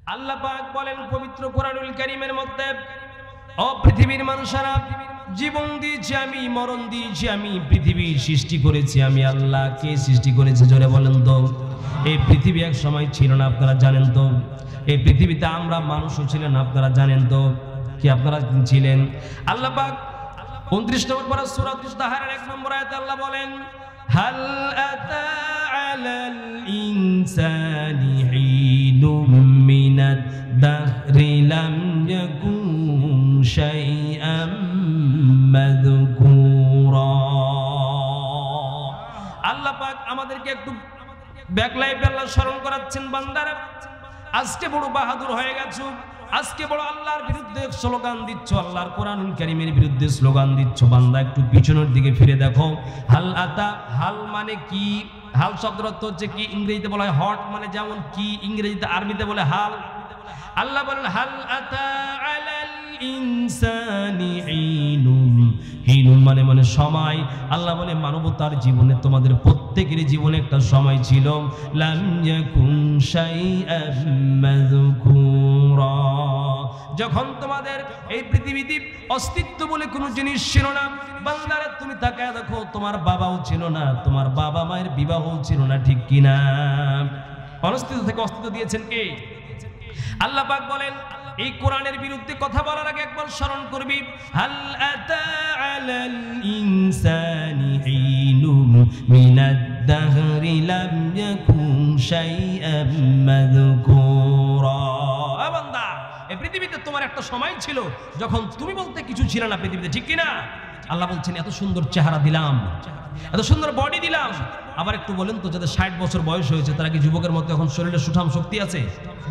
আল্লাহ পাক বলেন পবিত্র কোরআনুল কারীমের মধ্যে, ও পৃথিবীর মানুষেরা, জীবন দিয়েছি আমি, মরণ দিয়েছি আমি, পৃথিবী সৃষ্টি করেছি আমি আল্লাহ। কে সৃষ্টি করেছে জোরে বলেন তো? এই পৃথিবী এক সময় ছিল না, আপনারা জানেন তো? এই পৃথিবীতে আমরা মানুষও ছিলেন, আপনারা জানেন তো? কি আপনারা ছিলেন? আল্লাহ পাক 29 নম্বর পারা সূরা তাহারের 1 নম্বর আয়াতে আল্লাহ বলেন, হাল আতা আলাল ইনসানি হিনুম মিনাদ দাহরি লাম ইয়াকুন শাইআম মাযকুরা। আল্লাহ পাক আমাদেরকে একটু ব্যাক লাইফে আল্লাহ স্মরণ করাচ্ছেন, বান্দারা আজকে বড় বাহাদুর হয়ে গেছো, আজকে বড় আল্লাহর বিরুদ্ধে স্লোগান দিচ্ছ, আল্লাহর কোরআনুল কারীমের বিরুদ্ধে স্লোগান দিচ্ছ। বান্দা একটু পিছনের দিকে ফিরে দেখো। হাল আতা, হাল মানে কি? হাল শব্দের অর্থ হচ্ছে কি? ইংরেজিতে বলা হয় হট, মানে যেমন কি ইংরেজিতে, আরবিতে বলে হাল। আল্লাহ বলেন হাল আতা আলাল ইনসানি হিনুম, হিনুম মানে সময়। আল্লাহ বলে মানবতার জীবনে, তোমাদের প্রত্যেকের জীবনে একটা সময় ছিল, লাম ইয়াকুন শাইআম মাযকুরা, যখন তোমাদের এই পৃথিবীতে অস্তিত্ব বলে কোনো জিনিস ছিল না। বান্দারা তুমি তাকায় দেখো, তোমার বাবাও ছিল না, তোমার বাবা মায়ের বিবাহও ছিল না, ঠিক কিনা? অনস্তিত্ব থেকে অস্তিত্ব দিয়েছেন কে? আল্লাহ পাক বলেন, এই কোরআনের বিরুদ্ধে কথা বলার আগে একবার স্মরণ করবি, হাল আতা আলাল ইনসানি হিনুম মিনাদ দাহরি লাম ইয়াকুন শাইআম মাযকুরা। বান্দা, এই পৃথিবীতে তোমার একটা সময় ছিল যখন তুমি বলতে কিছু ছিল না পৃথিবীতে, ঠিক কিনা? আল্লাহ বলছেন এত সুন্দর চেহারা দিলাম, এত সুন্দর বডি দিলাম। আবার একটু বলেন তো, যাদের 60 বছর বয়স হয়েছে তারা কি যুবকের মতো এখন শরীরে সুঠাম শক্তি আছে?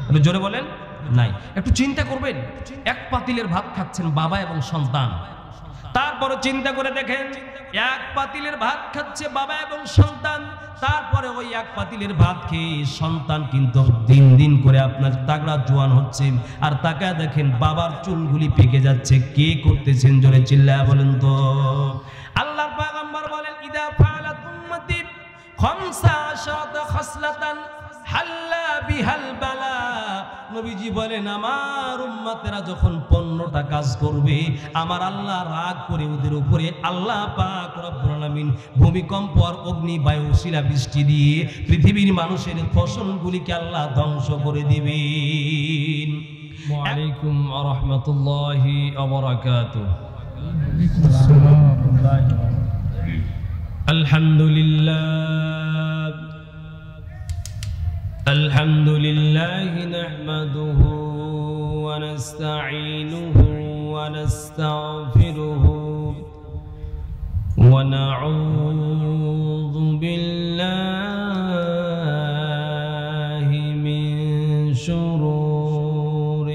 একটু জোরে বলেন। নাই। একটু চিন্তা করবেন, এক পাতিলের ভাত খাচ্ছেন বাবা এবং সন্তান, তারপরে চিন্তা করে দেখেন, এক পাতিলের ভাত খাচ্ছে বাবা এবং সন্তান, তারপরে ওই এক পাতিলের ভাত খেয়ে সন্তান কিন্তু দিন দিন করে আপনার তাগড়া জোয়ান হচ্ছে, আর তাকায় দেখেন বাবার চুলগুলি পেকে যাচ্ছে। কে করতেছেন জোরে চিল্লায়া বলেন তো? আল্লাহর পয়গম্বর বলেন, ইদা ফাআলাত উম্মতি খামসা আশরাতা খাসলাতান হাল্লা বিহাল বালা। নবীজি বলেন, আমার উম্মতেরা যখন 15টা কাজ করবে, আমার আল্লাহ রাগ করে ওদের উপরে আল্লাহ পাক রব্বুল আলামিন ভূমিকম্প আর অগ্নি বায়ু শিলাবৃষ্টি দিয়ে পৃথিবীর মানুষের ফসলগুলিকে আল্লাহ ধ্বংস করে দিবেন। ওয়া আলাইকুম ওয়া রাহমাতুল্লাহি ওয়া বারাকাতুহু। আলহামদুলিল্লাহ, الحمد لله نحمده ونستعينه ونستغفره ونعوذ بالله من شرور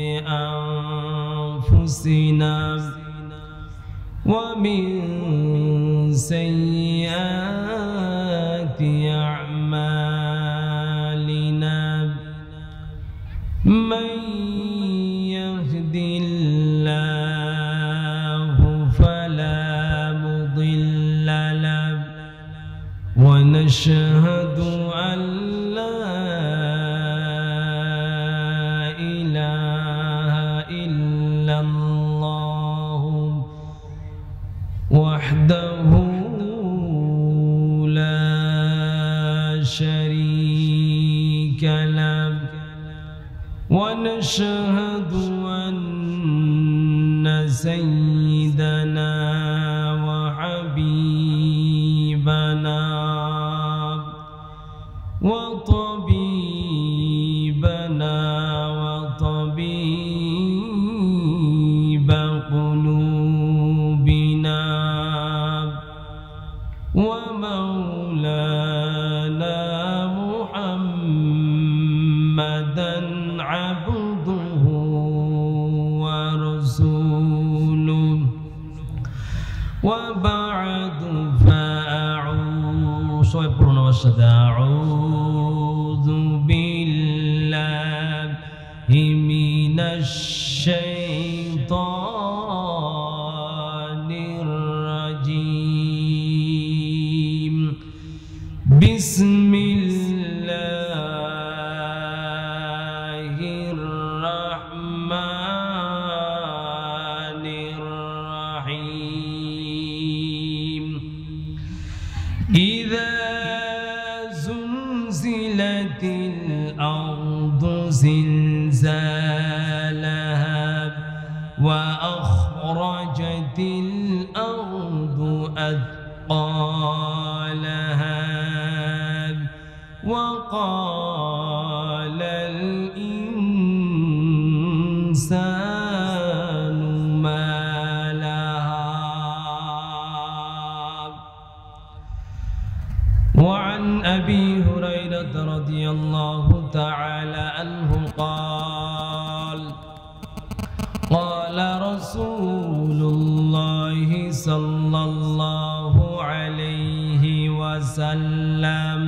أنفسنا ومن سيئات أعمالنا، من يهد الله فلا مضل له ونشهد أن لا إله إلا الله وحده لا شريك له، ونشهد أن سيدنا وحبيبنا وطبيبنا وطبيب قلوبنا ومولانا محمدا عبده ورسوله، وبعد أعوذ بالله من الشيطان الرجيم، بسم الله রহমানির রহিম ইযা যুলজিলাতিল আরদু জিলজালাহা ওয়া আখরাজাতিল আরদু আথqalaha ওয়া ক্বালা আল ইনসানু মা লাহা وعن أبي هريرة رضي الله تعالى عنه قال قال رسول الله صلى الله عليه وسلم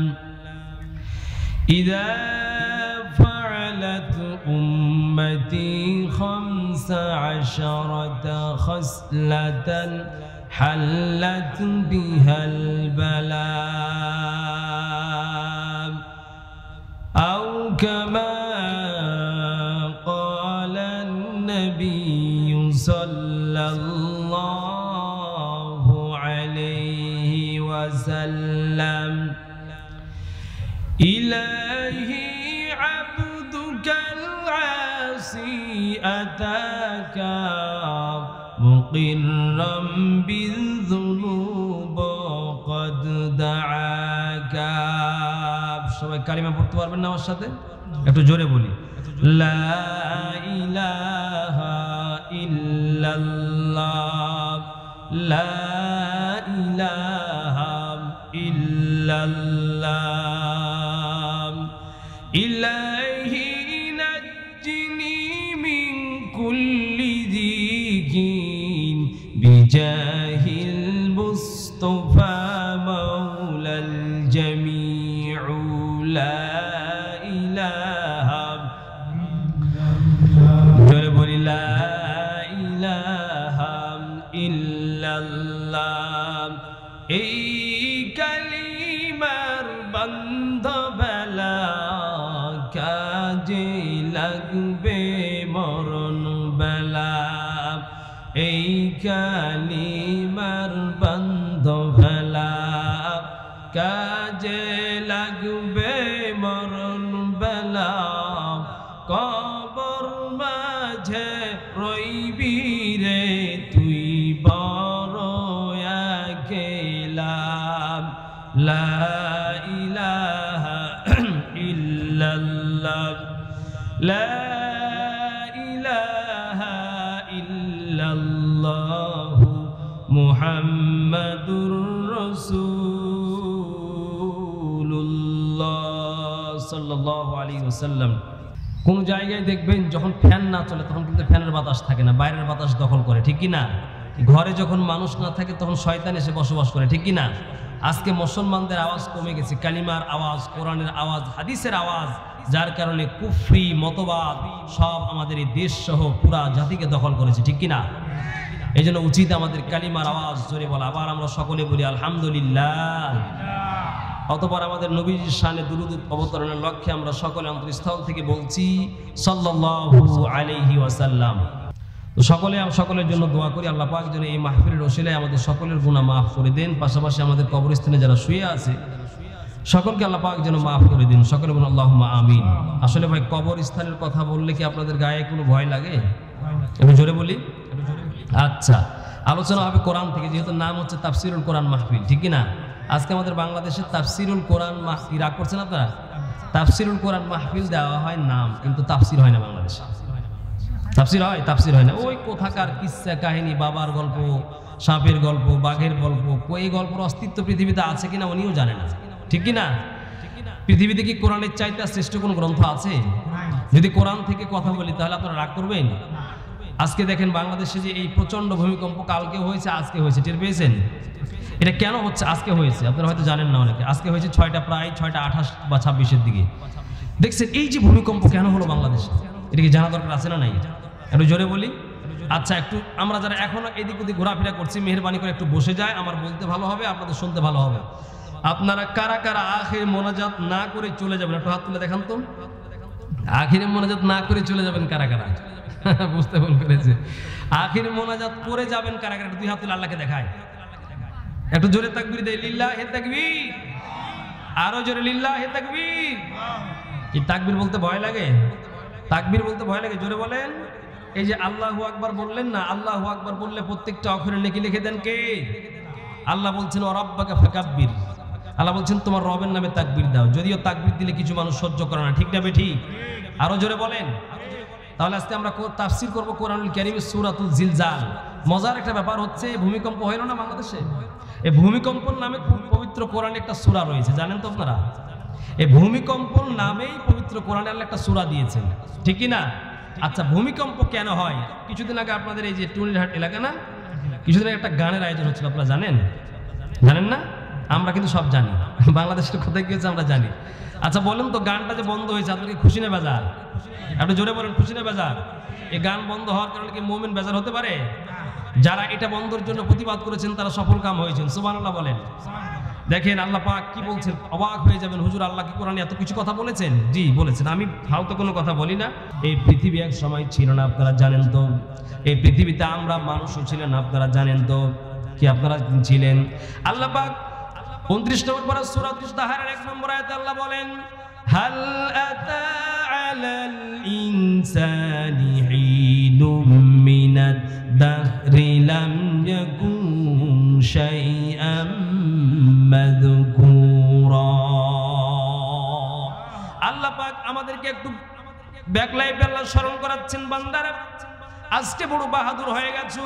إذا فعلت أمتي 15 خصلة حلت بها البلاء أو كما قال النبي صلى الله عليه وسلم إلهي عبدك العاصي أتاك مقرا بالذنوب قد دعاك সবাই কালিমা পড়তে পারবেন না আমার সাথে একটু জোরে বলি লা ইলাহা ইল্লাল্লাহ লা ইলাহা ইল্লাল্লাহ ইলাহি নাজ্জিনি মিন কুল্লি যিকিন বিজাহিল মুস্তাফা মাওলাল জামিউ লা ইলাহা জোরে বলি লা ইলাহা ইল্লাল্লাহ এই কালিমার বান্ধবেলা কাজে লাগবে মরণ বেলা এই কালিমার বান্ধবেলা কাজে লাগবে মরণ বেলা কবর মাঝে রইবি রে তুই বড় একলা লা ইলাহা ইল্লাল্লাহ লা ইলাহা ইল্লাল্লাহ মুহাম্মাদুর রাসূলুল্লাহ সাল্লাল্লাহু আলাইহি ওয়াসাল্লাম কোন জায়গায় দেখবেন যখন ফ্যান না চলে তখন কিন্তু ফ্যানের বাতাস থাকে না বাইরের বাতাস দখল করে ঠিক কি না ঘরে যখন মানুষ না থাকে তখন শয়তান এসে বসবাস করে ঠিক কি না আজকে মুসলমানদের আওয়াজ কমে গেছে কালিমার আওয়াজ কোরআনের আওয়াজ হাদিসের আওয়াজ যার কারণে কুফরি মতবাদ সব আমাদের এই দেশ সহ পুরা জাতিকে দখল করেছে ঠিক কি না এইজন্য উচিত আমাদের কালিমার আওয়াজ জোরে বলা আবার আমরা সকলে বলি আলহামদুলিল্লাহ অতঃপর আমাদের নবীজির শানে দুরূদ অবতরণের লক্ষ্যে আমরা সকলে অন্তরস্থল থেকে বলছি সাল্লাল্লাহু আলাইহি ওয়াসাল্লাম তো সকলের জন্য দোয়া করি আল্লাহ পাক যেন এই মাহফিলের ওসিলায় আমাদের সকলের গুনাহ মাফ করে দেন পাশাপাশি আমাদের কবরস্থানে যারা শুয়ে আছে সকলকে আল্লাহ পাক যেন মাফ করে দিন সকলে বলুন আল্লাহুম্মা আমিন আসলে ভাই কবরস্থানের কথা বললে কি আপনাদের গায়ে কোনো ভয় লাগে একটু জোরে বলি আচ্ছা আলোচনা হবে কোরআন থেকে যেহেতু নাম হচ্ছে তাফসিরুল কোরআন মাহফিল ঠিক কি না আজকে আমাদের বাংলাদেশে তাফসিরুল কোরআন মাহফিল রাগ করছেন আপনারা তাফসিরুল কোরআন মাহফিল দেওয়া হয় নাম কিন্তু তাফসির হয় না বাংলাদেশে তাফসির হয় না ওই কোথাকার কিচ্ছা কাহিনী বাবার গল্প সাপের গল্প বাঘের গল্প এই গল্পের অস্তিত্ব পৃথিবীতে আছে কিনা উনিও জানেন না ঠিক কি না পৃথিবীতে কি কোরআনের চাইতে শ্রেষ্ঠ কোন গ্রন্থ আছে যদি কোরআন থেকে কথা বলি তাহলে আপনারা রাগ করবেন আজকে দেখেন বাংলাদেশে যে এই প্রচন্ড ভূমিকম্প কালকে হয়েছে আজকে হয়েছে টের পেয়েছেন এটা কেন হচ্ছে আজকে হয়েছে আপনারা হয়তো জানেন না অনেকে আজকে হয়েছে প্রায় 6টা 28 বা 26-এর দিকে দেখছেন এই যে ভূমিকম্প কেন হলো বাংলাদেশে এটা কি জানা দরকার আছে না নাই একটু জোরে বলি আচ্ছা একটু আমরা যারা এখনো এদিক ওদিক ঘোরাফেরা করছি মেহেরবানি করে একটু বসে যায় আমার বলতে ভালো হবে আপনাদের শুনতে ভালো হবে আপনারা কারা কারা আখির মোনাজাত না করে চলে যাবেন একটু হাত তুলে দেখান তো আখিরে মোনাজাত না করে চলে যাবেন কারা কারা? বুঝতে ভুল করেছে। আখিরে মোনাজাত করে যাবেন কারা কারা? দুই হাত তুলে আল্লাহকে দেখায়, একটু জোরে তাকবীর দেয়, লিল্লাহে তাকবীর। আরো জোরে লিল্লাহে তাকবীর। কি তাকবীর বলতে ভয় লাগে? তাকবীর বলতে ভয় লাগে? জোরে বলেন। এই যে আল্লাহু আকবার বললেন না, আল্লাহু আকবার বললে প্রত্যেকটা অক্ষরে নেকি লিখে দেন কে? আল্লাহ বলছেন ও রাব্বাকা ফাকাব্বির। আল্লাহ বলছেন তোমার রবের নামে তাকবীর দাও। যদিও তাকবীর দিলে কিছু মানুষ সহ্য করে না, ঠিক না বেঠিক? আরো জোরে বলেন। তাহলে আজকে আমরা তাফসীর করব কোরআনুল কারীমের সূরাতুল জিলজাল। মজার একটা ব্যাপার হচ্ছে, ভূমিকম্প হলো না বাংলাদেশে, এই ভূমিকম্পর নামে পবিত্র কোরআনে একটা সূরা রয়েছে, জানেন তো আপনারা? এই ভূমিকম্পর নামেই পবিত্র কোরআনে আল্লাহ একটা সূরা দিয়েছেন, ঠিক কি না? আচ্ছা, ভূমিকম্প কেন হয়? কিছুদিন আগে আপনাদের এই যে টুনিরহাট এলাকা না, কিছুদিন আগে একটা গানের আয়োজন হচ্ছিল, আপনারা জানেন? জানেন না? আমরা কিন্তু সব জানি, বাংলাদেশের কোথায় গিয়েছে আমরা জানি। আচ্ছা বলেন তো, গানটা যে বন্ধ হয়েছে আপনাকে খুশি না বেজার? আপনি জোরে বলেন, খুশি না বেজার? এই গান বন্ধ হওয়ার কারণে কি মুমিন বেজার হতে পারে? যারা এটা বন্ধের জন্য প্রতিবাদ করেছেন তারা সফল কাম হয়েছেন, সুবহানাল্লাহ বলেন। দেখেন আল্লাহ পাক কি বলছেন, অবাক হয়ে যাবেন। হুজুর আল্লাহ কি কোরআনে এত কিছু কথা বলেছেন? জি বলেছেন, আমি ফালতু কোনো কথা বলি না। এই পৃথিবী এক সময় ছিল না, আপনারা জানেন তো? এই পৃথিবীতে আমরা মানুষও ছিলেন, আপনারা জানেন তো? কি আপনারা ছিলেন? আল্লাহ পাক 29 নম্বর পারা সূরা তাহারের 1 নম্বর আয়াতে আল্লাহ বলেন, হাল আতা আলাল ইনসানি হিনুম মিনাদ দাহরি লাম ইয়াকুন শাইআম মাযকুরা। আল্লাহ পাক আমাদেরকে একটু ব্যাকলাইফে আল্লাহ স্মরণ করাচ্ছেন, বান্দারা আজকে বড় বাহাদুর হয়ে গেছো,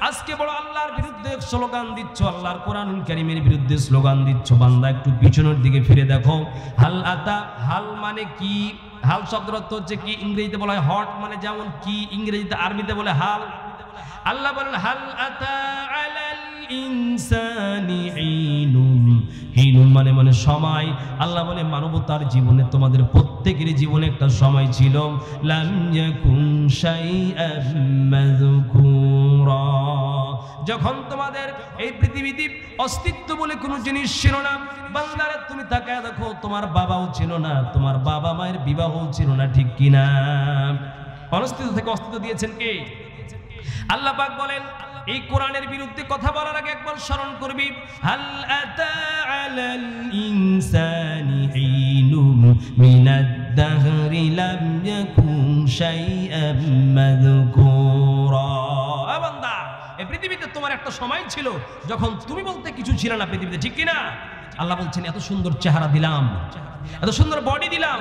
আজকে বড় আল্লাহর বিরুদ্ধে স্লোগান দিচ্ছ, আল্লাহর কোরআনুল কারীমের বিরুদ্ধে স্লোগান দিচ্ছ। বান্দা একটু পিছনের দিকে ফিরে দেখো। হাল আতা, হাল মানে কি? হাল শব্দের অর্থ হচ্ছে কি? ইংরেজিতে বলা হয় হট, মানে যেমন কি, ইংরেজিতে আরবিতে বলে হাল। আল্লাহ বলেন হাল আতা আলাল ইনসানি হিনুম। হিনুম মানে সময়। আল্লাহ বলে মানবতার জীবনে, তোমাদের প্রত্যেকের জীবনে একটা সময় ছিল, লাম ইয়াকুন শাইআম মাযকুরা, যখন তোমাদের এই পৃথিবীতে অস্তিত্ব বলে কোনো জিনিস ছিল না। বান্দারা তুমি তাকায় দেখো, তোমার বাবাও ছিল না, তোমার বাবা মায়ের বিবাহও ছিল না, ঠিক কিনা? অনস্তিত্ব থেকে অস্তিত্ব দিয়েছেন কে? আল্লাহ পাক বলেন, এই কোরআনের বিরুদ্ধে কথা বলার আগে একবার স্মরণ করবি, হাল আতা আলাল ইনসানি হিনুম মিনাদ দাহরি লাম ইয়াকুন শাইআম মাযকুরা। বান্দা, এই পৃথিবীতে তোমার একটা সময় ছিল যখন তুমি বলতে কিছু ছিল না পৃথিবীতে, ঠিক কিনা? আল্লাহ বলছেন এত সুন্দর চেহারা দিলাম, এত সুন্দর বডি দিলাম।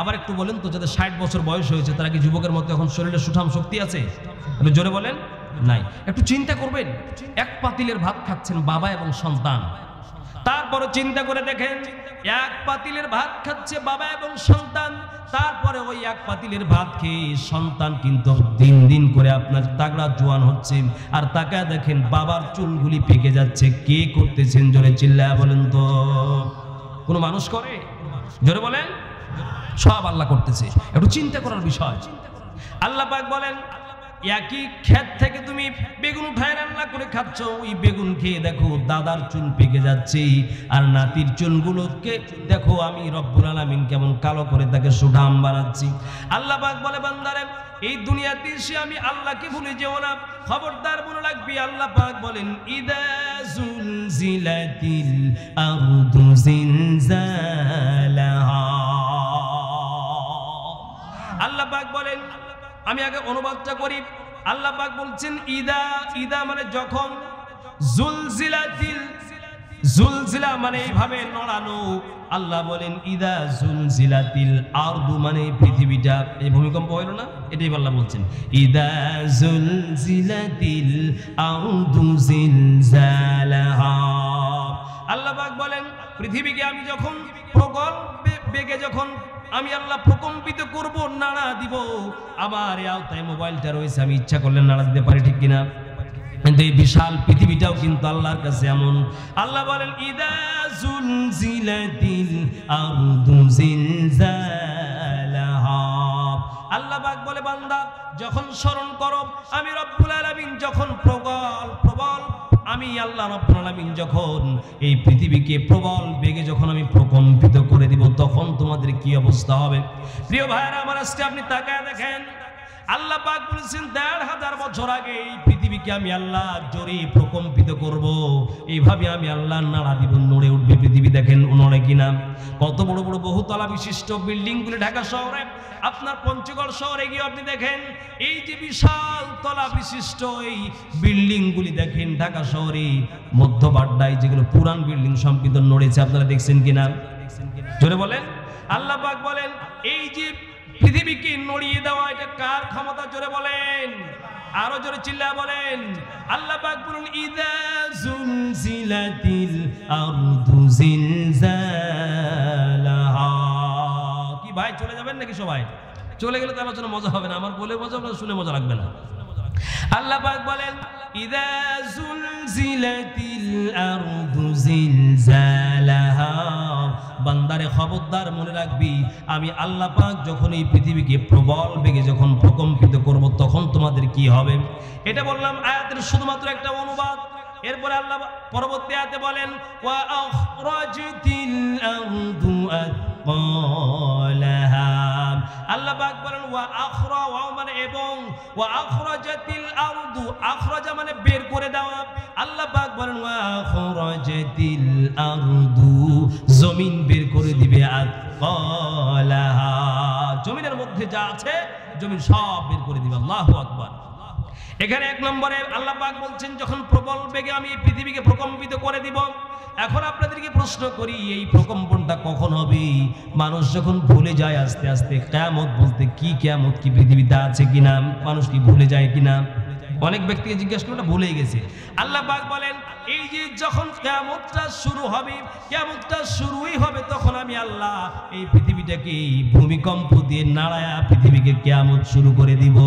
আবার একটু বলেন তো, যাদের 60 বছর বয়স হয়েছে তারা কি যুবকের মতো এখন শরীরে সুঠাম শক্তি আছে? একটু জোরে বলেন। নাই। একটু চিন্তা করবেন, এক পাতিলের ভাত খাচ্ছেন বাবা এবং সন্তান, তারপরে চিন্তা করে দেখেন এক পাতিলের ভাত খাচ্ছে বাবা এবং সন্তান, তারপরে ওই এক পাতিলের ভাত খেয়ে সন্তান কিন্তু দিন দিন করে আপনার তাগড়া জোয়ান হচ্ছে, আর তাকায় দেখেন বাবার চুলগুলি পেকে যাচ্ছে। কে করতেছেন? জোরে চিল্লায় বলেন তো। কোনো মানুষ করে? জোরে বলেন। সব আল্লাহ করতেছে। একটু চিন্তা করার বিষয়। আল্লাহ পাক বলেন, একই ক্ষেত থেকে তুমি বেগুন উঠায় রান্না করে খাচ্ছ, ওই বেগুন খেয়ে দেখো দাদার চুল পেকে যাচ্ছে, আর নাতির চুলগুলোকে দেখো আমি রব্বুল আলামিন কেমন কালো করে তাকে সুঠাম বানাচ্ছি। আল্লাহ পাক বলে, বান্দারে এই দুনিয়াতে এসে আমি আল্লাহকে ভুলে যেও না, খবরদার মনে রাখবি। আল্লাহ পাক বলেন, ইদা জুলজিলাতিল আরদু জিলজালাহা। আল্লাহ পাক বলেন, আমি আগে অনুবাদটা করি। আল্লাহ পাক বলছেন ইদা, ইদা মানে যখন, জুলজিলাতিল, জুলজিলা মানে এইভাবে নড়ানো। আল্লাহ বলেন ইদা জুলজিলাতিল আরদু মানে পৃথিবীটা, এই ভূমিকম্প হলো না, এটাই আল্লাহ বলছেন ইদা জুলজিলাতিল আরদু জিলজালাহা। আল্লাহ পাক বলেন পৃথিবীকে আমি যখন প্রগল বেগে যখন আমি আল্লাহ প্রকম্পিত করব, নাড়া দিব, আমার এই আওতায় মোবাইলটা রয়েছে, আমি ইচ্ছা করলে নাড়া দিতে পারি, ঠিক কিনা? কিন্তু এই বিশাল পৃথিবীটাও কিন্তু আল্লাহর কাছে এমন। আল্লাহ বলেন ইদা জুলজিলাতিল আরদু জিলজালাহা। আল্লাহ পাক বলে, বান্দা যখন স্মরণ করো আমি রব্বুল আলামিন যখন প্রবল আমি আল্লাহ রাব্বুল আলামিন যখন এই পৃথিবীকে প্রবল বেগে যখন আমি প্রকম্পিত করে দিব তখন তোমাদের কি অবস্থা হবে? প্রিয় ভাইরা আমার, আজকে আপনি তাকায় দেখেন, আল্লাহ পাক বলেছেন ১৫০০ বছর আগে এই পৃথিবীকে আমি আল্লাহ জোরে প্রকম্পিত করব, এইভাবে আমি আল্লাহ নাড়া দিব, নড়ে উঠবে পৃথিবী। দেখেন নড়ে কিনা। কত বড় বড় বহুতলা বিশিষ্ট বিল্ডিংগুলি ঢাকা শহরে, আপনার পঞ্চগড় শহরে গিয়ে আপনি দেখেন এই যে বিশাল তলা বিশিষ্ট এই বিল্ডিংগুলি দেখেন ঢাকা শহরে মধ্যবাড্ডায় যেগুলো পুরান বিল্ডিং সম্পৃক্ত নড়েছে, আপনারা দেখছেন কিনা? জোরে বলেন। আল্লাহ পাক বলেন এই যে পৃথিবীকে নড়িয়ে দেওয়া এটা কার ক্ষমতা? জোরে বলেন, আরো জোরে চিল্লায়া বলেন। আল্লাহ পাক বলেন ইযা জুলজিলাতিল আরদু জিলজালাহা। কি ভাই চলে যাবেন নাকি? সবাই চলে গেলে তো আলোচনা মজা হবে না, আমার বলে মজা হবে না, শুনে মজা লাগবে না। আল্লাহ পাক বলেন ইযা জুলজিলাতিল আরদু জিলজালাহা। বান্দারে খবরদার মনে রাখবি, আমি আল্লাহ পাক যখন এই পৃথিবীকে প্রবল বেগে যখন প্রকম্পিত করব তখন তোমাদের কি হবে। এটা বললাম আয়াতের শুধুমাত্র একটা অনুবাদ। এরপরে আল্লাহ পরবর্তী আয়াতে বলেন ওয়া আখরাজাতিল আরদু আতকালাহা। আল্লাহ পাক বলেন ওয়া আখরা, ওয়া মানে এবং, ওয়া আখরাজাতিল আরদু, আখরাজা মানে বের করে দেওয়া। আল্লাহ পাক বলেন ওয়া আখরাজাতিল আরদু, জমিন বের করে দিবে, আতকালাহা, জমিনের মধ্যে যা আছে জমিন সব বের করে দিবে। আল্লাহু আকবার। এখানে এক নম্বরে আল্লাহ পাক বলছেন যখন প্রবল বেগে আমি এই পৃথিবীকে প্রকম্পিত করে দিব। এখন আপনাদেরকে প্রশ্ন করি, এই প্রকম্পনটা কখন হবে? মানুষ যখন ভুলে যায় আস্তে আস্তে কিয়ামত বলতে কি, কিয়ামত কি পৃথিবীতে আছে কিনা, মানুষ কি ভুলে যায় কিনা? অনেক ব্যক্তিকে জিজ্ঞাসা করলে ভুলেই গেছে। আল্লাহ পাক বলেন এই যে যখন কিয়ামতটা শুরু হবে, কিয়ামতটা শুরুই হবে তখন আমি আল্লাহ এই পৃথিবীটাকে ভূমিকম্প দিয়ে নাড়ায়া পৃথিবীকে কিয়ামত শুরু করে দিব।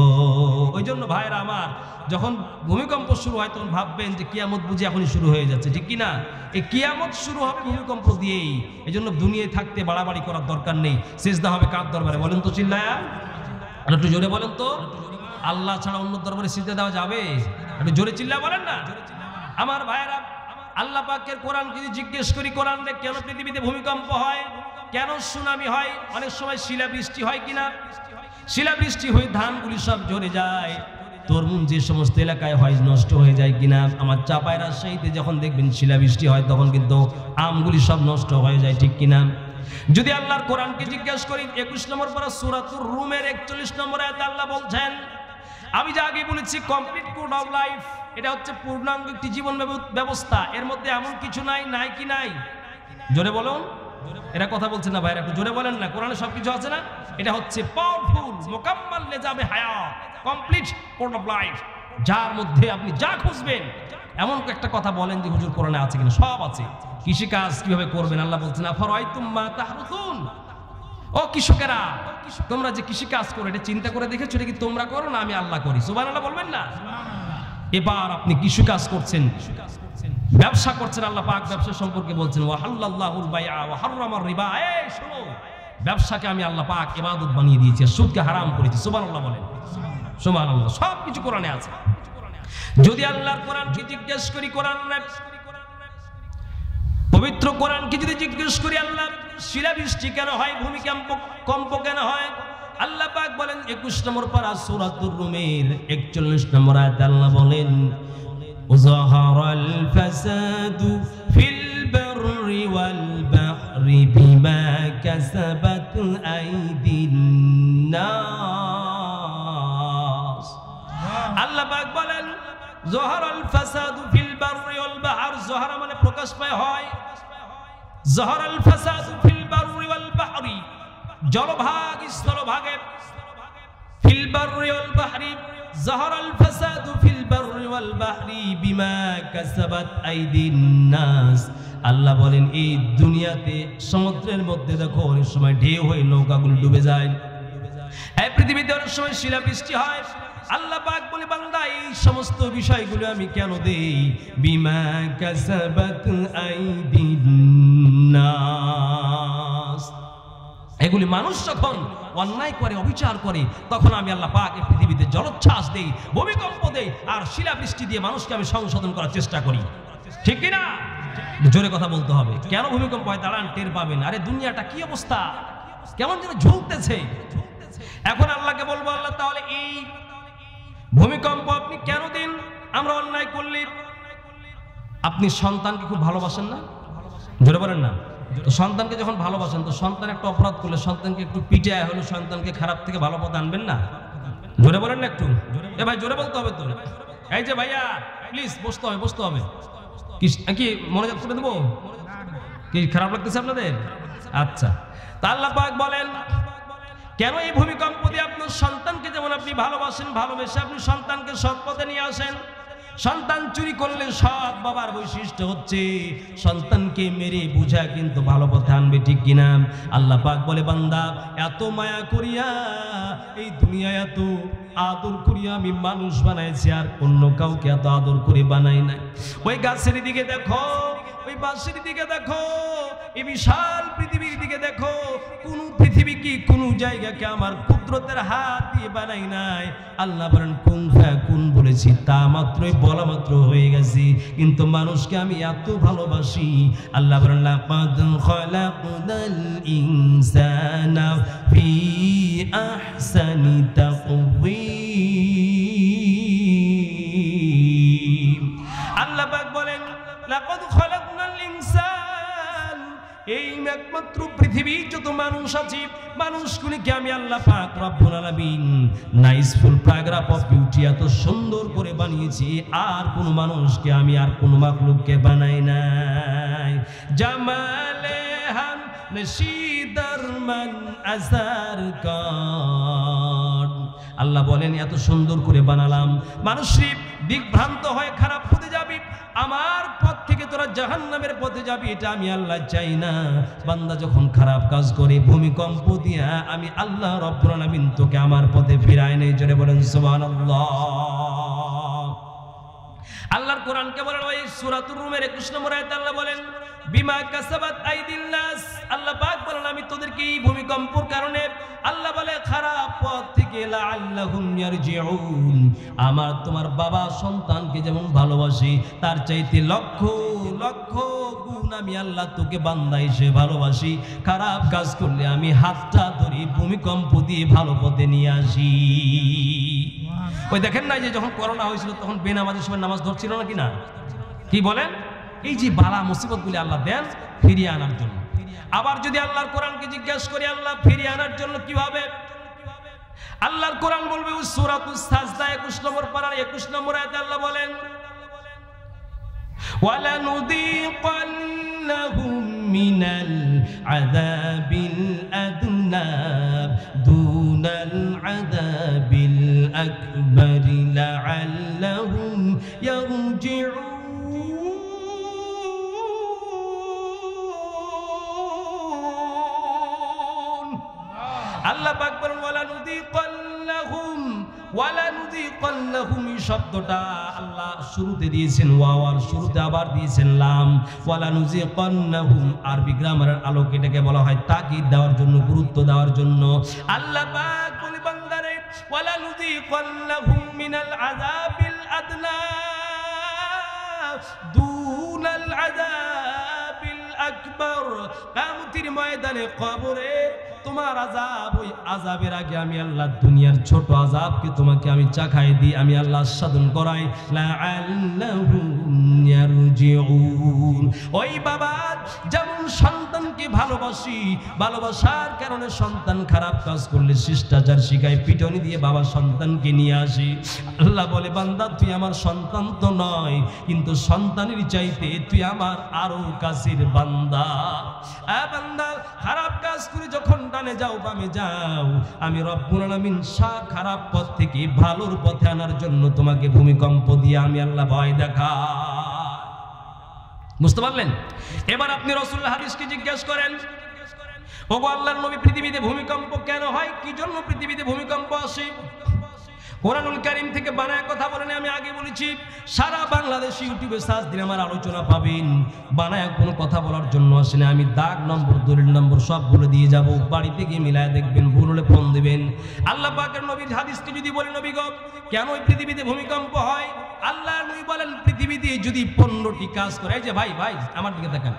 ওই জন্য ভাইরা আমার, যখন ভূমিকম্প শুরু হয় তখন ভাববেন যে কিয়ামত বুঝি এখনই শুরু হয়ে যাচ্ছে, ঠিক কিনা? এই কিয়ামত শুরু হবে ভূমিকম্প দিয়েই। এই জন্য দুনিয়ায় থাকতে বাড়াবাড়ি করার দরকার নেই। সিজদা হবে কার দরবারে বলেন তো চিল্লায়া? একটু জোরে বলেন তো। আল্লাহ ছাড়া অন্য দরবারে সিজদা দেওয়া যাবে? একটু জোরে চিল্লা বলেন না। আমার ভাইরা, আল্লাহ পাকের কোরআন যদি জিজ্ঞেস করি কোরআনে কেন পৃথিবীতে ভূমিকম্প হয়, কেন সুনামি হয়, অনেক সময় শিলাবৃষ্টি হয় কিনা? শিলাবৃষ্টি হয়ে ধানগুলি সব ঝরে যায়, তরমুজ যে সমস্ত এলাকায় হয় নষ্ট হয়ে যায় কিনা? আমার চাপায় রাজশাহীতে যখন দেখবেন শিলাবৃষ্টি হয় তখন কিন্তু আমগুলি সব নষ্ট হয়ে যায়, ঠিক কিনা? যদি আল্লাহর কোরআনকে জিজ্ঞেস করি 21 নম্বর পারা সূরাতুর রুমের 41 নম্বর আয়াতে আল্লাহ বলছেন, আমি যা আগে বলেছি কমপ্লিট কোড অফ লাইফ, এটা হচ্ছে পূর্ণাঙ্গ একটি জীবন ব্যবস্থা, এর মধ্যে এমন কিছু নাই, নাই কি নাই? জোরে বলুন। এরা কথা বলছে না ভাইরা, একটু জোরে বলেন না। কোরআনে সবকিছু আছে না? এটা হচ্ছে পাওয়ারফুল মুকাম্মাল নিজামে হায়াত, কমপ্লিট কোড অফ লাইফ, যার মধ্যে আপনি যা খুঁজবেন। এমন একটা কথা বলেন যে হুজুর কোরআনে আছে কিনা? সব আছে। কৃষিকাজ কিভাবে করবেন আল্লাহ বলছেন আফরাইতুম মা তাহরুসুন। ও কৃষকেরা, তোমরা যে কৃষি কাজ করো এটা চিন্তা করে দেখেছো এটা কি তোমরা করো না আমি আল্লাহ করি? সুবহানাল্লাহ বলবেন না? এবার আপনি কৃষি কাজ করছেন, ব্যবসা করছেন, আল্লাহ পাক ব্যবসা সম্পর্কে বলছেন ওয়া হাল্লাল্লাহুল বাইআ ওয়া হাররামার রিবা। এই শোনো, ব্যবসাকে আমি আল্লাহ পাক ইবাদত বানিয়ে দিয়েছি, সুদকে হারাম করেছি। সুবহানাল্লাহ বলেন। সুবহানাল্লাহ। সব কিছু কোরআনে আছে। যদি আল্লাহর কোরআনকে জিজ্ঞেস করি, কোরআন পবিত্র কোরআনকে যদি জিজ্ঞেস করি আল্লাহ শিলাবৃষ্টি কেন হয়, ভূমিকম্প কেন হয়, আল্লাহ পাক বলেন 21 নম্বর পারা সূরাতুর রুমের 41 নম্বর আয়াতে আল্লাহ বলেন যাহারাল ফাসাদু ফিল বাররি ওয়াল বাহরি বিমা কাসাবাত আইদিন নাস। আল্লাহ পাক বলেন যাহারাল ফাসাদু ফিল বাররি ওয়াল বাহর, যাহারা মানে প্রকাশ পায় হয়, যাহারাল ফাসাদু ফিল বাররি ওয়াল বাহরি, জলভাগ স্থলভাগে, ফিল বাররি ওয়াল বাহরি, যাহারাল ফাসাদু ফিল বাররি ওয়াল বাহরি বিমা কাসাবাত আইদিন নাস। আল্লাহ বলেন এই দুনিয়াতে সমুদ্রের মধ্যে দেখো অনেক সময় ঢেউ হয়ে নৌকাগুলো ডুবে যায়, এই পৃথিবীতে অনেক সময় শিলাবৃষ্টি হয়। আল্লাহ পাক বলে বান্দা এই সমস্ত বিষয়গুলো আমি কেন দেই? বিমা কাসাবাত আইদিন নাস। এগুলি মানুষ যখন অন্যায় করে, অবিচার করে, তখন আমি আল্লাহ পাক এই পৃথিবীতে জলোচ্ছ্বাস দেই, ভূমিকম্প দেই, আর শিলাবৃষ্টি দিয়ে মানুষকে আমি সংশোধন করার চেষ্টা করি। ঠিক কিনা? জোরে কথা বলতে হবে। কেন ভূমিকম্প হয় দাঁড়ান, টের পাবেন। আরে দুনিয়াটা কি অবস্থা, কেমন যেন ঝুলতেছে। এখন আল্লাহকে বলবো, আল্লাহ তাহলে এই ভূমিকম্প আপনি কেন দিন? আমরা অন্যায় করলে। আপনি সন্তানকে খুব ভালোবাসেন না? জোরে বলেন না। তো সন্তানকে যখন ভালোবাসেন, তো সন্তান একটা অপরাধ করলে সন্তানকে একটু পিটায় হলো সন্তানকে খারাপ থেকে ভালো পথে আনবেন না? জোরে বলেন না একটু। এ ভাই জোরে বলতে হবে তো। এই যে ভাইয়া প্লিজ বসতে হবে, বসতে হবে। কি মনোযোগ করে দেবো? কি খারাপ লাগতেছে আপনাদের? আচ্ছা, তা আল্লাহ পাক বলেন কেন এই ভূমিকম্প দিয়ে আপনার সন্তানকে যেমন আপনি ভালোবাসেন, ভালোবেসে আপনি সন্তানকে সৎ পথে নিয়ে আসেন। সন্তান চুরি করলে সৎ বাবার বৈশিষ্ট্য হচ্ছে সন্তানকে মেরে বুঝা কিন্তু ভালো পথে আনবে। ঠিক কিনা? আল্লাহ পাক বলে, বান্দা এত মায়া করিয়া এই দুনিয়ায় এত আদর করিয়া আমি মানুষ বানাইছি, আর অন্য কাউকে এত আদর করে বানাই নাই। ওই গাছের দিকে দেখো, ওই বাঁশের দিকে দেখো, এই বিশাল পৃথিবীর দিকে দেখো, কোন পৃথিবী কি কোন জায়গাকে আমার কুদরতের হাত দিয়ে বানাই নাই। আল্লাহ বলেন কুন ফায়াকুন বলেছি, তা মাত্রই বলা মাত্র হয়ে গেছি। কিন্তু মানুষকে আমি এত ভালোবাসি। আল্লাহ বলেন লাকাদ খালাকনাল ইনসানা ফি আহসানি তাকওয়িম। আল্লাহ পাক বলেন লাকাদ খালাকনাল ইনসান, এই একমাত্র পৃথিবী যত মানুষ আছে, মানুষগুলিকে আমি আল্লাহ পাক রব্বুল আলামিন নাইসফুল প্যারাগ্রাফ অফ বিউটি এত সুন্দর করে বানিয়েছি, আর কোন মানুষকে আমি আর কোন মাখলুককে বানাই নাই। জামালে হাম নশীদার মান আজার কার। আল্লাহ বলেন এত সুন্দর করে বানালাম, মানুষই দিকভ্রান্ত হয়ে খারাপ পথে যাবি, আমার পথ থেকে তোরা জাহান্নামের পথে যাবি, এটা আমি আল্লাহ চাই না। বান্দা যখন খারাপ কাজ করে ভূমিকম্প দিয়া আমি আল্লাহ রব্বুল আলামিন তোকে আমার পথে ফিরায় নেই। জোরে বলেন সুবহানাল্লাহ। আল্লাহর কোরআনকে বলেন ওই সূরাতুর রুমের 21 নম্বর আয়াতে আল্লাহ বলেন বিমা কাসাবাত আইদিন নাস। আল্লাহ পাক বলেন আমি তোদেরকে এই ভূমিকম্পের কারণে, আল্লাহ বলে খারাপ পথ থেকে লাআল্লাহুম ইয়ারজিউন, আমার তোমার বাবা সন্তানকে যেমন ভালোবাসি তার চাইতে লক্ষ লক্ষ গুণ আমি আল্লাহ তোকে বান্দা হিসেবে ভালোবাসি। খারাপ কাজ করলে আমি হাতটা ধরি ভূমিকম্প দিয়ে ভালো পথে নিয়ে আসি। ওই দেখেন না যে যখন করোনা হয়েছিল তখন বেনামাজের সময় নামাজ ধরছিল না কিনা? কি বলেন? এই যে বালা মুসিবতগুলি আল্লাহ দেন ফিরিয়ে আনার জন্য। আবার যদি আল্লাহর কোরআনকে জিজ্ঞাসা করি আল্লাহ ফিরিয়ে আনার জন্য কিভাবে, আল্লাহর কোরআন বলবে সূরাতুস সাজদা 21 নম্বর পারার 21 নম্বর আয়াতে আল্লাহ বলেন ওয়ালানুযীকান্নাহুম মিনাল আযাবিল আদনা দুনাল আযাবিল আকবার লাআল্লাহুম ইয়ারজিউন। আল্লাহ পাক বলেন ওয়ালানুযীকান্নাহুম, এই শব্দটা আল্লাহ শুরুতে দিয়েছেন ওয়াও, আর শুরুতে আবার দিয়েছেন লাম। ওয়ালানুযীকান্নাহুম আরবি গ্রামারের আলোকে এটাকে বলা হয় তাকিদ দেওয়ার জন্য, গুরুত্ব দেওয়ার জন্য। আল্লাহ পাক বলে বান্দারে ওয়ালানুযীকান্নাহুম মিনাল আযাবিল আদনা দুনাল আযাবিল আকবার। কিয়ামতের ময়দানে কবরে তোমার আযাব, ওই আযাবের আগে আমি আল্লাহ দুনিয়ার ছোট আযাবকে তোমাকে আমি চাখাই দিই, আমি আল্লাহ আস্বাদন করাই। লাআল্লাহুম ইয়ারজিউন। ওই বাবা যেমন সন্তানকে ভালোবাসি, ভালোবাসার কারণে সন্তান খারাপ কাজ করলে শিষ্টাচার শিখায়, পিটনি দিয়ে বাবা সন্তানকে নিয়ে আসি। আল্লাহ বলে বান্দা তুই আমার সন্তান তো নয়, কিন্তু সন্তানের চাইতে তুই আমার আরো কাছের বান্দা। বান্দা খারাপ কাজ করে যখন ডানে যাও বামে যাও, আমি রব্বুল আলামিন খারাপ পথ থেকে ভালোর পথে আনার জন্য তোমাকে ভূমিকম্প দিয়ে আমি আল্লাহ ভয় দেখা। বুঝতে পারলেন? এবার আপনি রাসূলুল্লাহ হাদিসকে জিজ্ঞাসা করেন ওগো আল্লাহর নবী পৃথিবীতে ভূমিকম্প কেন হয়, কি জন্য পৃথিবীতে ভূমিকম্প আসে? কোরআনুল কারীম থেকে বানায় কথা বলেন। আমি আগে বলেছি সারা বাংলাদেশ ইউটিউবে সার্চ দিলে আমার আলোচনা পাবেন। বানায় কোনো কথা বলার জন্য আসেনি, আমি দাগ নম্বর দলিল নম্বর সব বলে দিয়ে যাব, বাড়িতে গিয়ে মিলায় দেখবেন, ভুল হলে ফোন দেবেন। আল্লাহ পাকের নবীর হাদিসকে যদি বলি নবী গো কেন এই পৃথিবীতে ভূমিকম্প হয়, আল্লাহ নবী বলেন পৃথিবীতে যদি 15টি কাজ করে, এই যে ভাই আমার দিকে দেখেন,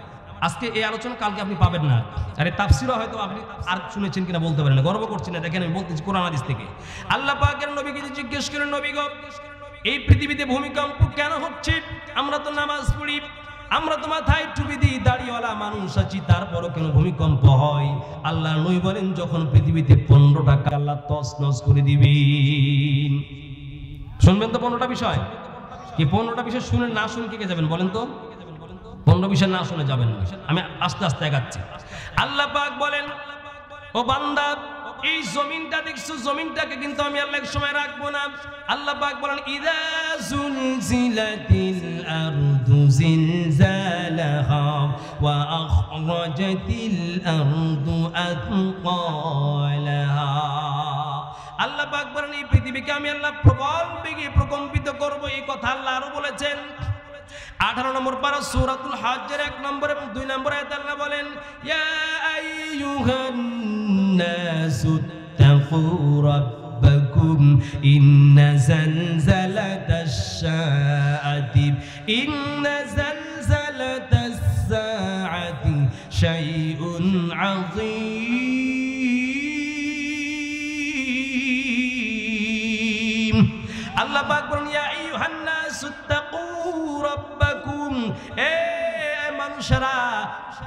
আজকে এই আলোচনা কালকে আপনি পাবেন না, আরে তাফসীরও হয়তো আপনি আর শুনেছেন কিনা বলতে পারেন না, গর্ব করছি না, দেখেন আমি বলতেছি কোরআন হাদিস থেকে। আল্লাহ পাকের নবীকে জিজ্ঞেস করেন নবী গো এই পৃথিবীতে ভূমিকম্প কেন হচ্ছে, আমরা তো নামাজ পড়ি, আমরা তো মাথায় টুপি দিই, দাড়িওয়ালা মানুষ আছি, তারপরও কেন ভূমিকম্প হয়? আল্লাহ নবী বলেন যখন পৃথিবীতে 15টা আল্লাহ তছনছ করে দিবেন। শুনবেন তো 15টা বিষয় কি? 15টা বিষয় শুনে না শুনে কে যাবেন বলেন তো? 15 বিষয় না শুনে যাবেন না, আমি আস্তে আস্তে এগাচ্ছি। আল্লাহ পাক বলেন ও বান্দা এই জমিনটা দেখছো, জমিনটাকে কিন্তু আমি আল্লাহ এক সময় রাখবো না। আল্লাহ পাক বলেন ইযা যুলজিলাতিল আরদু জিলজালাহা ওয়া আখরাজাতিল আরদু আথকালাহা। আল্লাহ পাক বলেন এই পৃথিবীকে আমি আল্লাহ প্রবল বেগে প্রকম্পিত করব, এই কথা আল্লাহ আরো বলেছেন। 18 নম্বর পারা সূরাতুল হজ্জের 1 নম্বর এবং 2 নম্বর আয়াতে আল্লাহ বলেন ইয়া আইয়ুহান নাসু তাকু রাব্বাকুম ইন্না জালজালাতাশ শাআতি শাইউন আযীম। আল্লাহ পাক বলেন ইয়া আইয়ুহান নাসু তাকু রাব্বাকুম, এ মানুষেরা,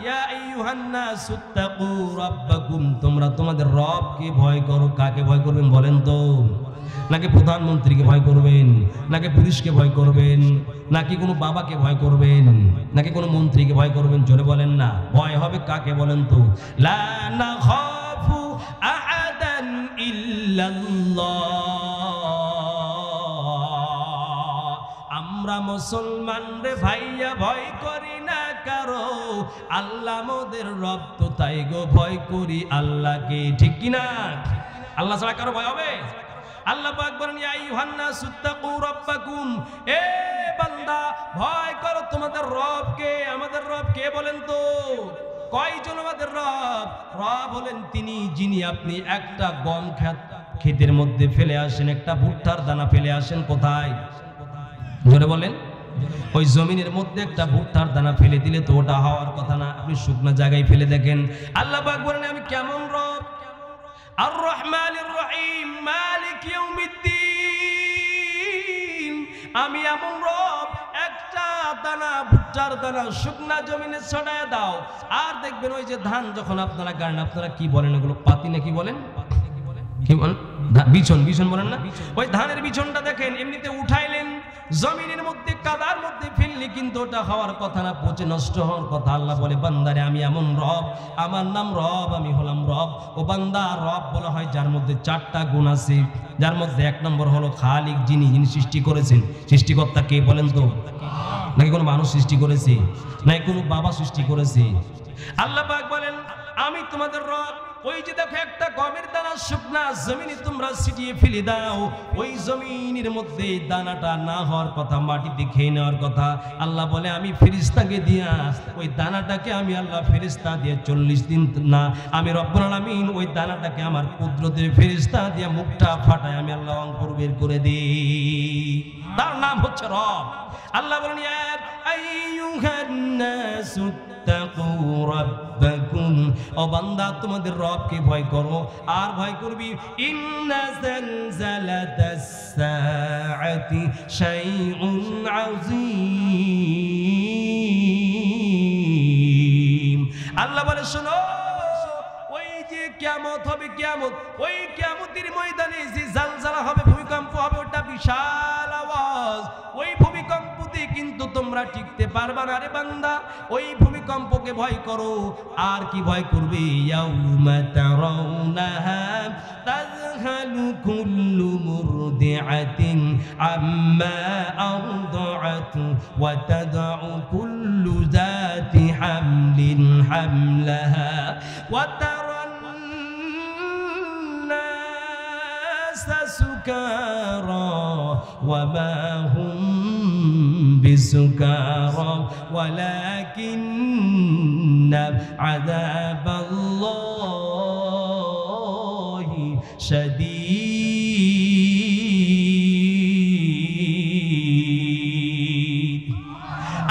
ইয়া আইয়ুহান নাসু তাকু রাব্বাকুম, তোমরা তোমাদের রবকে ভয় করো। কাকে ভয় করবেন বলেন তো? নাকি প্রধানমন্ত্রীকে ভয় করবেন, নাকি পুলিশকে ভয় করবেন, নাকি কোনো বাবাকে ভয় করবেন, নাকি কোনো মন্ত্রীকে ভয় করবেন? জোরে বলেন না, ভয় হবে কাকে বলেন তো? লা নাখাফু আহাদান ইল্লাল্লাহ। আমরা মুসলমান রে ভাইয়া ভয় করি না কারো, আল্লাহ মোদের রব তো তাই গো ভয় করি আল্লাহকে, ঠিক কিনা? আল্লাহ ছাড়া কারো ভয় হবে? আল্লাহ পাক বলেন ইয়া আইয়ুহান নাসু তাকু রাব্বাকুম, এ বান্দা ভয় করো তোমাদের রবকে। আমাদের রব কে বলেন তো? কয়জন আমাদের রব? রব হলেন তিনি যিনি আপনি একটা গম ক্ষেতের মধ্যে ফেলে আসেন, একটা ভুট্টার দানা ফেলে আসেন, কোথায়? জোরে বলেন। ওই জমিনের মধ্যে একটা ভুট্টার দানা ফেলে দিলে তো ওটা হওয়ার কথা না, আপনি শুকনো জায়গায় ফেলে দেখেন। আল্লাহ পাক বলেন আমি কেমন রব? আর রহমানির রহিম মালিক ইয়াউমিদ্দিন, আমি এমন রব একটা দানা ভুট্টার দানা শুকনা জমিনে ছড়ায় দাও, আর দেখবেন ওই যে ধান যখন আপনারা গাড়েন, আপনারা কি বলেন এগুলো? পাতি নাকি বলেন? কি বলেন? বিছন, বিছন বলেন না? ওই ধানের বিছনটা দেখেন এমনিতে উঠাইলেন, জমিনের মধ্যে কাদার মধ্যে ফেললে কিন্তু ওটা হওয়ার কথা না, পচে নষ্ট হওয়ার কথা। আল্লাহ বলে বান্দারে আমি এমন রব, আমার নাম রব, আমি হলাম রব। ও বান্দা, রব বলা হয় যার মধ্যে 4টা গুণ আছে, যার মধ্যে 1 নম্বর হলো খালিক, যিনি সৃষ্টি করেছেন। সৃষ্টিকর্তা কে বলেন তো? নাকি কোনো মানুষ সৃষ্টি করেছে, নাকি কোনো বাবা সৃষ্টি করেছে? আল্লাহ পাক বলেন আমি তোমাদের রব। ওই যে দেখো একটা গমের দানা শুকনা জমিনে তোমরা ছিটিয়ে ফেলে দাও, ওই জমিনের মধ্যে দানাটা না হওয়ার কথা, মাটিতে খেয়ে নেওয়ার কথা। আল্লাহ বলে আমি ফেরেশতাকে দিয়া ওই দানাটাকে, আমি আল্লাহ ফেরেশতা দিয়ে 40 দিন না, আমি রব্বুল আলামিন ওই দানাটাকে আমার কুদরতের ফেরেশতা দিয়া মুখটা ফাটায় আমি আল্লাহ অঙ্কুর বের করে দিই। তার নাম হচ্ছে রব। আল্লাহ বলেন ইয়া আইয়ুহান নাসু তাকু রাব্বাকুম, ও বান্দা তোমাদের রবকে ভয় করো, আর ভয় করবি ইন্না জালজালাতাস সাআতি শাইউন আযীম। আল্লাহ বলে শোনো, ওই যে কিয়ামত হবে, কিয়ামত, ওই কিয়ামতের ময়দানে যে জালজালা হবে, ভূমিকম্প হবে, ওটা বিশাল আওয়াজ। ওই ভূমিকম্পতে কিন্তু তোমরা টিকতে পারবা না রে বান্দা, ওই ভূমিকম্পকে ভয় করো। আর কি ভয় করবে? ইয়াউমা তারাউনাহা তাযহালু কুল্লু মুরদিআতিন আম্মা আরদাআত ওয়া তাদউ কুল্লু যাতি হামলিন হামলাহা ওয়া তারান নাস সুকারা ওয়া মা হুম বিসুকারা ওয়ালাকিন্না আযাবাল্লাহি শাদীদ।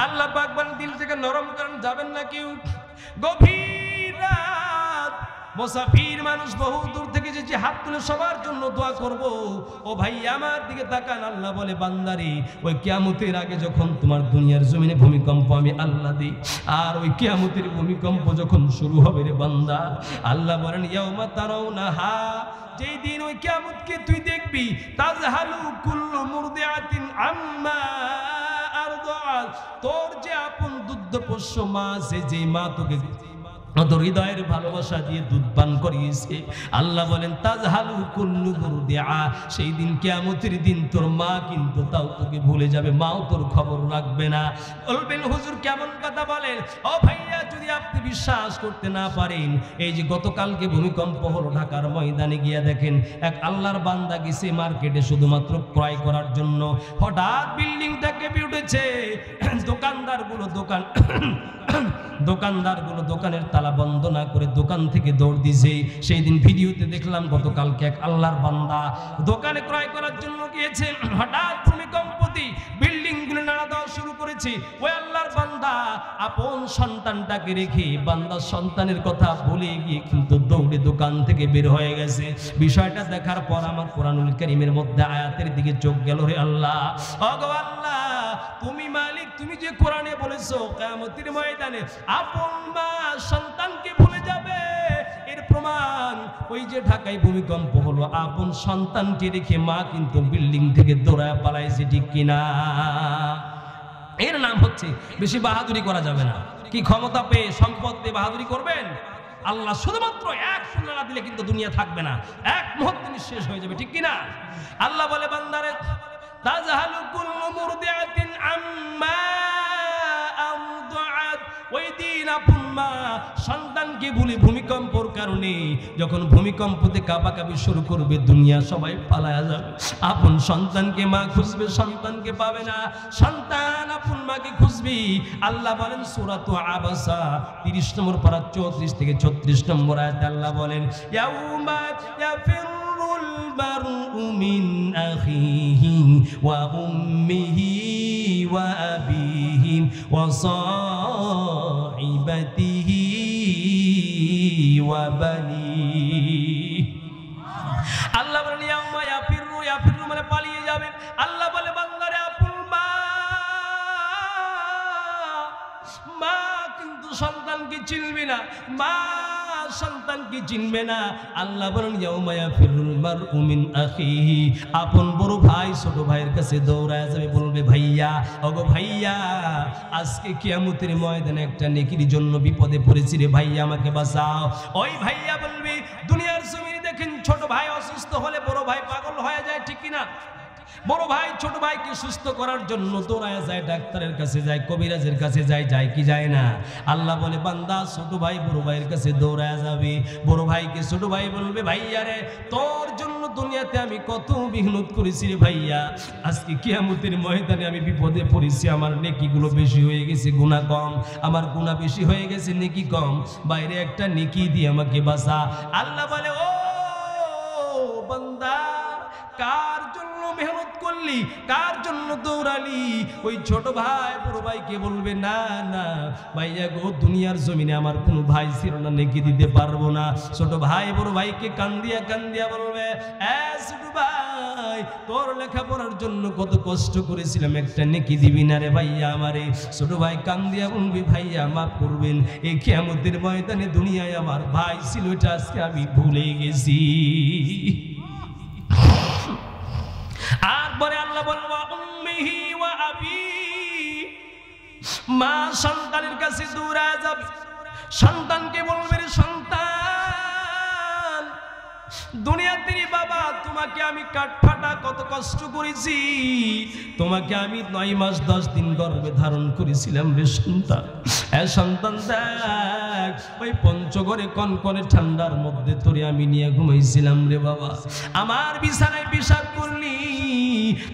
আল্লাহ পাক বলেন দিল থেকে নরম করেন যাবেন না কেউ। গভীর রাত, মুসাফির মানুষ বহু দূর থেকে যে হাত তুলে সবার জন্য দোয়া করব। ও ভাই আমার দিকে তাকান, আল্লাহ বলে বান্দারে ওই কিয়ামতের আগে যখন তোমার দুনিয়ার জমিনে ভূমিকম্প আমি আল্লাহ দিই, আর ওই কিয়ামতের ভূমিকম্প যখন শুরু হবে রে বান্দা, আল্লাহ বলেন ইয়াউমা তারাউনাহা, যেই দিন ওই কিয়ামতকে তুই দেখবি, তাজহালু কুল্লু মুরদিআতিন আম্মা আরদাআত, তোর যে আপন দুগ্ধপোষ্য মা আছে, যে মা তোকে তোর হৃদয়ের ভালোবাসা দিয়ে দুধ পান করিয়েছে, আল্লাহ বলেন তাজহালু কুল্লু মুরদিআ, সেই দিন কিয়ামতের দিন তোর মা কিন্তু তাও তোকে ভুলে যাবে, মাও তোর খবর রাখবে না। বলবেন হুজুর কেমন কথা বলেন? ও ভাইয়া, যদি আপনি বিশ্বাস করতে না পারেন, এই যে গতকালকে ভূমিকম্প হলো ঢাকার ময়দানে, গিয়া দেখেন এক আল্লাহর বান্দা গেছে মার্কেটে শুধুমাত্র ক্রয় করার জন্য, হঠাৎ বিল্ডিংটা কেঁপে উঠেছে, দোকানদারগুলো দোকানের তালা বন্ধ না করে দোকান থেকে দৌড় দিয়েছে। সেই দিন ভিডিওতে দেখলাম গতকালকে এক আল্লাহর বান্দা দোকানে ক্রয় করার জন্য গিয়েছে, হঠাৎ ভূমিকম্পতি বিল্ডিংগুলো নাড়া দেওয়া শুরু করেছে। ওই আল্লাহর বান্দা আপন সন্তানটাকে রেখে বান্দার সন্তানের কথা ভুলে গিয়ে কিন্তু দৌড়ে দোকান থেকে বের হয়ে গেছে। বিষয়টা দেখার পর আমার কোরআনুল কারীমের মধ্যে আয়াতের দিকে চোখ গেল, রে আল্লাহ, ওগো আল্লাহ, তুমি মালিক, তুমি যে কোরআনে বলেছো কিয়ামতের ময়দানে আপন মা সন্তানকে ভুলে যাবে, এর প্রমাণ ওই যে ঢাকায় ভূমিকম্প হলো, আপন সন্তানকে রেখে মা কিন্তু বিল্ডিং থেকে দৌড়ায় পালাইছে, ঠিক কিনা? এর নাম হচ্ছে বেশি বাহাদুরি করা যাবে না। কি ক্ষমতা পেয়ে সম্পদ পেয়ে বাহাদুরি করবেন? আল্লাহ শুধুমাত্র এক শূন্য না দিলে কিন্তু দুনিয়া থাকবে না, এক মুহূর্তে নিঃশেষ হয়ে যাবে, ঠিক কিনা? আল্লাহ বলে বান্দারে তাজহালু কুল্লু মুরদিআতিন আম্মা আরদাআত, ওই দিন আপন মা সন্তানকে ভুলে ভূমিকম্পর কারণে যখন ভূমিকম্পতে কাঁপাকাঁপি শুরু করবে, দুনিয়া সবাই পালায়া যাবে। আপন সন্তানকে মা খুঁজবে, সন্তানকে পাবে না, সন্তান আপন মাকে খুঁজবি। আল্লাহ বলেন সূরাতু আবাসা 30 নম্বর পারা 34 থেকে 36 নম্বর আয়াতে আল্লাহ বলেন ইয়াউমা ইয়াফিরুল মারউ মিন আখিহি ওয়া উম্মিহি ওয়া আবিহি ওয়া সাহিবাতিহি ওয়া বানিহি। আল্লাহ বলেন ইয়াউমা ইয়াফিরু, ইয়াফিরু মানে পালিয়ে যাবে। আল্লাহ বলে বান্দারে আপন মা কিন্তু সন্তানকে চিনবে না, মা সন্তানকে চিনবে না। আল্লাহ বলেন ইয়াউমা ইয়াফিরুল মারউ মিন আখিহি, আপন বড় ভাই ছোট ভাইয়ের কাছে দৌড়ায় যাবে, বলবে ভাইয়া, ওগো ভাইয়া, আজকে কিয়ামতের ময়দানে একটা নেকির জন্য বিপদে পড়েছি রে ভাইয়া, আমাকে বাঁচাও। ওই ভাইয়া বলবে দুনিয়ার জমিনে দেখেন ছোট ভাই অসুস্থ হলে বড় ভাই পাগল হয়ে যায়, ঠিক কিনা? বড় ভাই ছোট ভাইকে সুস্থ করার জন্য দৌড়ায় যায়, ডাক্তারের কাছে যায়, কবিরাজের কাছে যায়, যায় কি যায় না? আল্লাহ বলে বান্দা ছোট ভাই বড় ভাইয়ের কাছে দৌড়ায় যাবে, বড় ভাইকে ছোট ভাই বলবে ভাইয়া রে, তোর জন্য দুনিয়াতে আমি কত মেহনত করেছি রে ভাইয়া, আজকে কিয়ামতের ময়দানে আমি বিপদে পড়েছি, আমার নেকিগুলো বেশি হয়ে গেছে, গুনাহ কম, আমার গুনাহ বেশি হয়ে গেছে, নেকি কম, বাইরে একটা নেকি দিয়ে আমাকে বাঁচা। আল্লাহ বলে ও বান্দা, কার জন্য মেহনত করলি, কার জন্য দৌড়ালি? ওই ছোট ভাই বড় ভাইকে বলবে না না ভাইয়া গো, দুনিয়ার জমিনে আমার কোনো ভাই ছিল না, নেকি দিতে পারবো না। ছোট ভাই বড় ভাইকে কান্দিয়া কান্দিয়া বলবে ছোট ভাই, তোর লেখাপড়ার জন্য কত কষ্ট করেছিলাম, একটা নেকি দিবি না রে ভাইয়া আমারে? ছোট ভাই কান্দিয়া বলবি ভাইয়া মাফ করবেন, এই কিয়ামতের ময়দানে দুনিয়ায় আমার ভাই ছিল, এটা আজকে আমি ভুলে গেছি। আর পরে আল্লাহ বলবা উম্মিহি ওয়া আবি, মা সন্তানের কাছে দৌড়ায় যাবে, সন্তানকে বলবে রে সন্তান, দুনিয়াতে বাবা তোমাকে আমি কাঠফাটা কত কষ্ট করেছি, তোমাকে আমি 9 মাস 10 দিন গর্ভে ধারণ করেছিলাম রে সন্তান। সন্তান দেখ ওই পঞ্চগড়ে কনকনে ঠান্ডার মধ্যে তোরে আমি নিয়ে ঘুমাইছিলাম রে বাবা। আমার বিছানায় পেশাব করলি,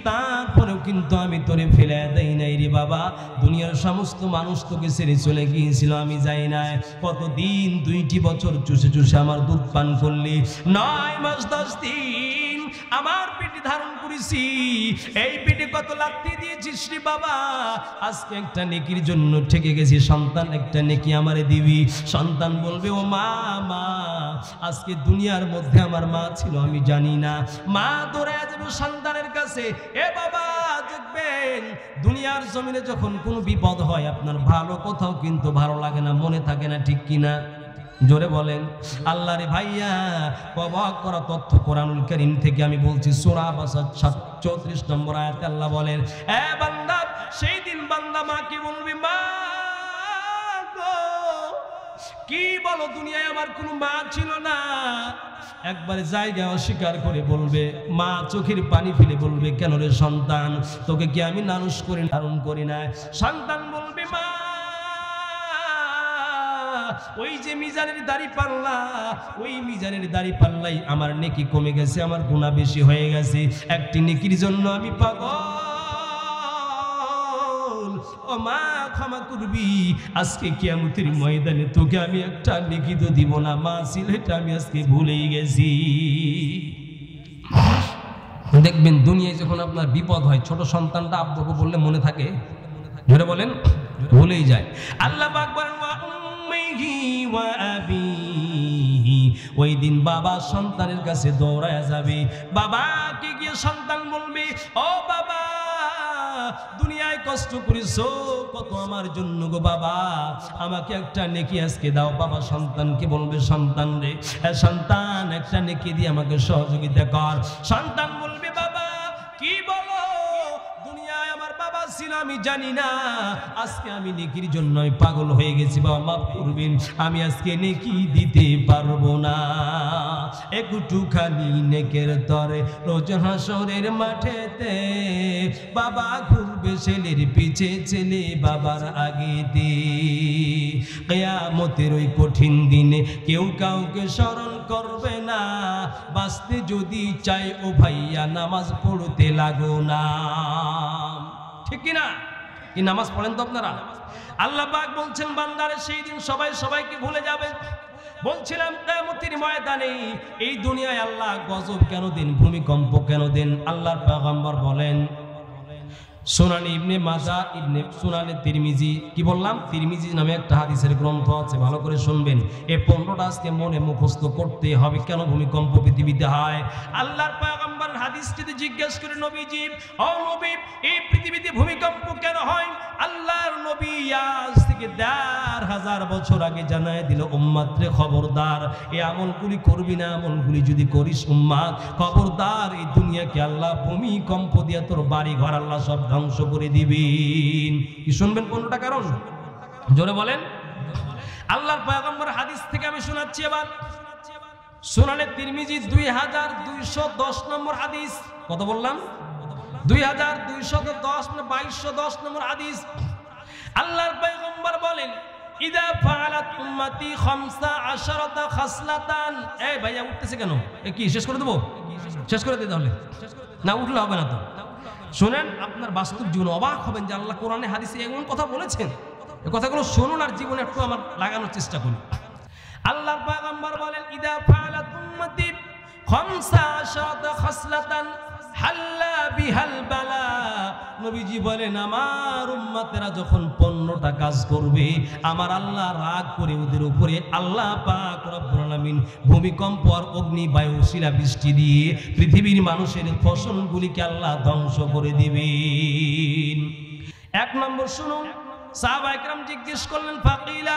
তারপরেও কিন্তু আমি তোরে ফেলে দেই নাই রে বাবা। দুনিয়ার সমস্ত মানুষ তোকে ছেড়ে চলে গিয়েছিল, আমি যাই নাই। কতদিন 2টি বছর চুষে চুষে আমার দুধ পান করলি, 9 মাস 10 দিন আমার পেটে ধারণ করেছি। এই পেটে কত লাথি দিয়েছিস রে বাবা। আজকে একটা নেকির জন্য ঠেকে গেছি, সন্তান একটা নেকি আমারে দিবি। সন্তান বলবে ও মা, মা আজকে দুনিয়ার মধ্যে আমার মা ছিল আমি জানি না। মা দৌড়ায় যাবে সন্তানের কাছে। এ বাবা দেখবেন দুনিয়ার জমিনে যখন কোনো বিপদ হয় আপনার ভালো কোথাও কিন্তু ভালো লাগে না, মনে থাকে না, ঠিক কিনা? জোরে বলেন। আল্লাহ রে ভাইয়া, অবাক করা তথ্য কোরআনুল কারীম থেকে আমি বলছি। সূরা বাসার 34 নম্বর আয়াতে আল্লাহ বলেন, এ বান্দা সেই দিন বান্দা মাকে বলবে, মা গো কি বলো দুনিয়ায় আমার কোনো মা ছিল না। একবারে জায়গা অস্বীকার করে বলবে, মা চোখের পানি ফেলে বলবে, কেন রে সন্তান তোকে কি আমি মানুষ করে ধারণ করি না? সন্তান বলবে, মা ওই যে মিজানের দাড়ি পাল্লা, ওই মিজানের দাড়ি পাল্লাই আমার নেকি কমে গেছে, আমার গুনাহ বেশি হয়ে গেছে। একটি নেকির জন্য আমি পাগল। ও মা ক্ষমা করবি, আজকে কিয়ামতের ময়দানে তোকে আমি একটা নেকি তো দিব না। মা ছিল এটা আমি আজকে ভুলেই গেছি। দেখবেন দুনিয়ায় যখন আপনার বিপদ হয়, ছোট সন্তানটা আব্বুকে বললে মনে থাকে? জোরে বলেন। ভুলেই যায়। আল্লাহ পাক বলেন, ওই দিন বাবা সন্তানের কাছে দৌড়ায় যাবে। বাবাকে গিয়ে সন্তান বলবে, ও বাবা দুনিয়ায় কষ্ট করেছো কত আমার জন্য গো বাবা, আমাকে একটা নেকি আজকে দাও। বাবা সন্তানকে বলবে, সন্তান রে সন্তান একটা নেকি দিয়ে আমাকে সহযোগিতা কর। সন্তান বলবে, বাবা কি বলো, দুনিয়ায় আমার বাবা ছিল আমি জানি না, আজকে আমি নেকির জন্য পাগল হয়ে গেছি, বাবা মাফ করবেন, আমি আজকে নেকি দিতে পারবো না। একটুখানি নেকের তরে রোজ হাসরের মাঠেতে বাবা ঘুরবে ছেলের পিছে, ছেলে বাবার আগেতে। কিয়ামতের ওই কঠিন দিনে কেউ কাউকে স্মরণ করবে না। বাঁচতে যদি চাই ও ভাইয়া নামাজ পড়তে লাগো না, ঠিক কিনা? কি নামাজ পড়েন তো আপনারা? আল্লাহ পাক বলছেন, বান্দারে সেই দিন সবাই সবাইকে ভুলে যাবে। বলছিলাম কিয়ামতের ময়দানে এই দুনিয়ায় আল্লাহ গজব কেন দেন, ভূমিকম্প কেন দেন? আল্লাহর পয়গম্বর বলেন, সুনানি ইবনে মাজাহ, সুনানে তিরমিজি, কি বললাম? তিরমিজি নামে একটা হাদিসের গ্রন্থ আছে, ভালো করে শুনবেন। এই 15টা আজকে মনে মুখস্থ করতে হবে, কেন ভূমিকম্প পৃথিবীতে হয়। আল্লাহর পয়গম্বর হাদিসটিতে জিজ্ঞেস করে, নবীজি ও নবী এই পৃথিবীতে ভূমিকম্প কেন হয়? আল্লাহর নবী আজ থেকে 1000 বছর আগে জানায় দিল, উম্মত রে খবরদার এই আমলগুলি করবি না, আমলগুলি যদি করিস উম্মত খবরদার এই দুনিয়াকে আল্লাহ ভূমিকম্প দিয়ে তোর বাড়ি ঘর আল্লাহ সব ধ্বংস করে দিবেন। কি শুনবেন 15টা কারণ? জোরে বলেন। আল্লাহর পয়গম্বর হাদিস থেকে আমি শোনাচ্ছি এবার। সুনানে তিরমিজি 2210 নম্বর হাদিস। কত বললাম? 2210 না 2210 নম্বর হাদিস। আল্লাহর পয়গম্বর বলেন, ইদা ফাআলাত উম্মতি 15 খাসলাতান। এই ভাইয়া উঠতেছে কেন? কি শেষ করে দেবো? শেষ করে দিতে হলে না, উঠলে হবে না তো। শুনেন, আপনার বাস্তব জীবনে অবাক হবেন যে আল্লাহ কোরআনে হাদিসে এমন কথা বলেছেন। এই কথাগুলো শুনুন আর জীবনে একটু আমার লাগানোর চেষ্টা করুন। আল্লাহর পয়গম্বর বলেন, ইদা ফাআলাত উম্মতি 15 খাসলাতান হাল্লা বিহাল বালা। নবীজি বলেন, আমার উম্মতেরা যখন 15টা কাজ করবে, আমার আল্লাহ রাগ করে ওদের উপরে আল্লাহ পাক রব্বুল আলামিন ভূমিকম্প আর অগ্নি বায়ু শিলাবৃষ্টি দিয়ে পৃথিবীর মানুষের ফসলগুলিকে আল্লাহ ধ্বংস করে দিবেন। 1 নম্বর শুনুন, সাহাবা একরাম জিজ্ঞেস করলেন, ফাকিলা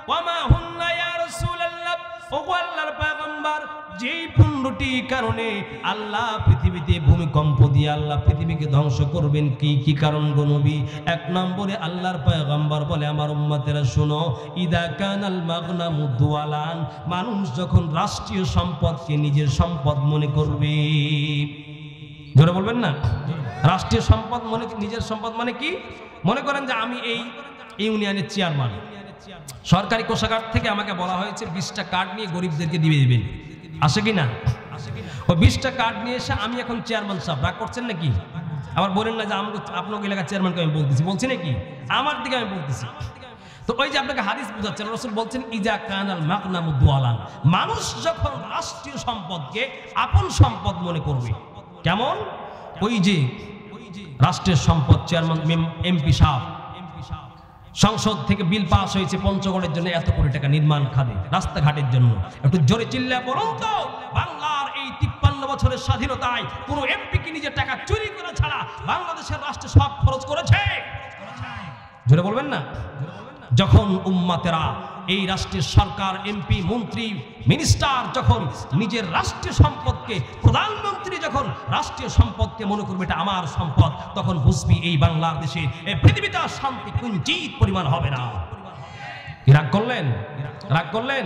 ওয়া মা হুন্না ইয়া রাসূলুল্লাহ, ওগো আল্লাহর পয়গম্বর, যেই 15টি কারণে আল্লাহ পৃথিবীতে ভূমিকম্প দিয়ে আল্লাহ পৃথিবীকে ধ্বংস করবেন, কি কি কারণ গো নবী? 1 নম্বরে আল্লাহর পয়গম্বর বলে, আমার উম্মতেরা শোনো, ইদা কানাল মাগনামু দুয়ালান, মানুষ যখন রাষ্ট্রীয় সম্পদকে নিজের সম্পদ মনে করবে। জোরে বলবেন না? রাষ্ট্রীয় সম্পদ মনে, নিজের সম্পদ মানে কি? মনে করেন যে আমি এই ইউনিয়নের চেয়ারম্যান, সরকারি কোষাগার থেকে আমাকে বলা হয়েছে 20টা কার্ড নিয়ে গরিবদেরকে দিয়ে দিবেন, আসে কি না? ওই 20টা কার্ড নিয়ে এসে আমি এখন চেয়ারম্যান সাহেব, রাগ করছেন নাকি? আবার বলেন না যে আপনাকে এলাকার চেয়ারম্যানকে আমি বলতেছি, বলছি নাকি? আমার দিকে আমি বলতেছি। তো ওই যে আপনাকে হাদিস বুঝাচ্ছেন, রাসূল বলছেন ইজা কানাল মাগনামু দুয়ালান, মানুষ যখন রাষ্ট্রীয় সম্পদকে আপন সম্পদ মনে করবে। কেমন? ওই যে রাষ্ট্রের সম্পদ, চেয়ারম্যান এমপি সাহেব, সংসদ থেকে বিল পাস হয়েছে পঞ্চগড়ের জন্য এত কোটি টাকা নির্মাণ খাতে, রাস্তাঘাটের জন্য। একটু জোরে চিল্লায় বলুন তো, বাংলার এই 53 বছরের স্বাধীনতায় কোনো এমপি কি নিজের টাকা চুরি করা ছাড়া বাংলাদেশের রাষ্ট্রে সব খরচ করেছে? জোরে বলবেন না? যখন উম্মাতেরা, এই রাষ্ট্রের সরকার, এমপি, মন্ত্রী, মিনিস্টার যখন নিজের রাষ্ট্রীয় সম্পদকে, প্রধানমন্ত্রী যখন রাষ্ট্রীয় সম্পদকে মনে করবে এটা আমার সম্পদ, তখন বুঝবি এই বাংলাদেশে, এই পৃথিবীতে শান্তি কুঞ্চিত পরিমাণ হবে না। রাগ করলেন? রাগ করলেন?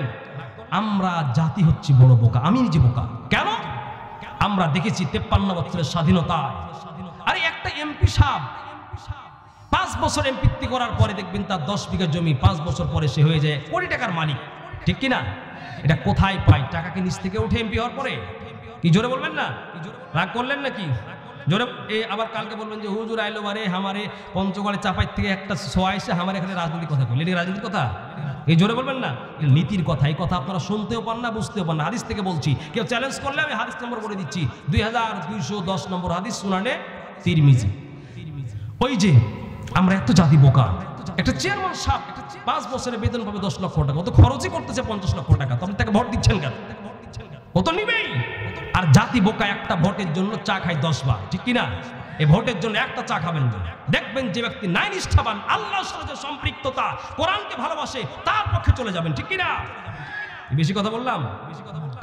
আমরা জাতি হচ্ছে বড় বোকা, আমি নিজে বোকা। কেন? আমরা দেখেছি 53 বছরের স্বাধীনতা, আরে একটা এমপি সাহেব 5 বছর এমপিত্তি করার পরে দেখবেন তার 10 বিঘা জমি 5 বছর পরে সে হয়ে যায় কোটি টাকার মালিক, ঠিক কিনা? এটা কোথায় পায়? টাকা কি নিচ থেকে উঠে এমপি হওয়ার পরে? কি জোরে বলবেন না? রাগ করলেন নাকি? জোরে। আবার কালকে বলবেন যে হুজুর আইলো বারে আমারে পঞ্চগড়ে চাপাই থেকে একটা সোয়াইসে আমার এখানে রাজনীতির কথা বলি, এটা রাজনীতির কথা? এই জোরে বলবেন না, নীতির কথা। এই কথা আপনারা শুনতেও পান না, বুঝতেও পান না। হাদিস থেকে বলছি, কেউ চ্যালেঞ্জ করলে আমি হাদিস নম্বর বলে দিচ্ছি, 2210 নম্বর হাদিস, সুনানে তিরমিজি। ওই যে আমরা এত জাতি বোকা, একটা চেয়ারম্যান সাহেব 5 বছরের বেতন পাবে 10 লক্ষ টাকা, ও তো খরচই করতেছে 50 লক্ষ টাকা, তবে তাকে ভোট দিচ্ছেন কেন? ও তো নিবেই। আর জাতি বোকা, একটা ভোটের জন্য চা খায় 10 বার, ঠিক কিনা? এই ভোটের জন্য একটা চা খাবেন না। দেখবেন যে ব্যক্তি নাই নিষ্ঠাবান, আল্লাহর সাথে যে সম্পৃক্ততা, কোরআনকে ভালোবাসে, তার পক্ষে চলে যাবেন, ঠিক কিনা? বেশি কথা বললাম,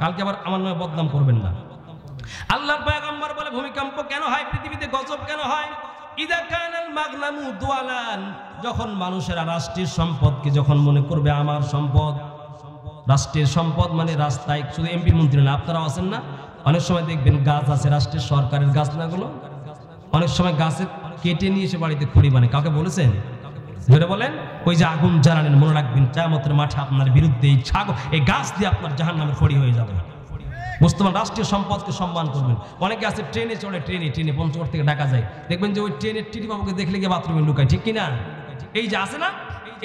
কালকে আবার আমার নামে বদনাম করবেন না। আল্লাহর পয়গম্বর বলে, ভূমিকম্প কেন হয় পৃথিবীতে, গজব কেন হয়? ইদা কানাল মাগনামু দুয়ালান, যখন মানুষেরা রাষ্ট্রের সম্পদকে যখন মনে করবে আমার সম্পদ। রাষ্ট্রের সম্পদ মানে রাস্তায় শুধু এমপি মন্ত্রী না, আপনারাও আছেন না, অনেক সময় দেখবেন গাছ আছে, রাষ্ট্রের সরকারের গাছ না গুলো, অনেক সময় গাছের কেটে নিয়ে এসে বাড়িতে খড়ি বানায়। কাউকে বলেছেন? ধরে বলেন, ওই যে আগুন জ্বালালেন, মনে রাখবেন কিয়ামতের মাঠে আপনার বিরুদ্ধে এই গাছ দিয়ে আপনার জাহান্নামের খড়ি হয়ে যাবে। মুসলমান রাষ্ট্রীয় সম্পদকে সম্মান করবেন। অনেকে আছে ট্রেনে চড়ে, ট্রেনে পঞ্চগড় থেকে ঢাকা যায়, দেখবেন যে ওই ট্রেনের টিটি বাবুকে দেখলে গিয়ে বাথরুমে লুকায়, ঠিক কিনা? এই যে আছে না,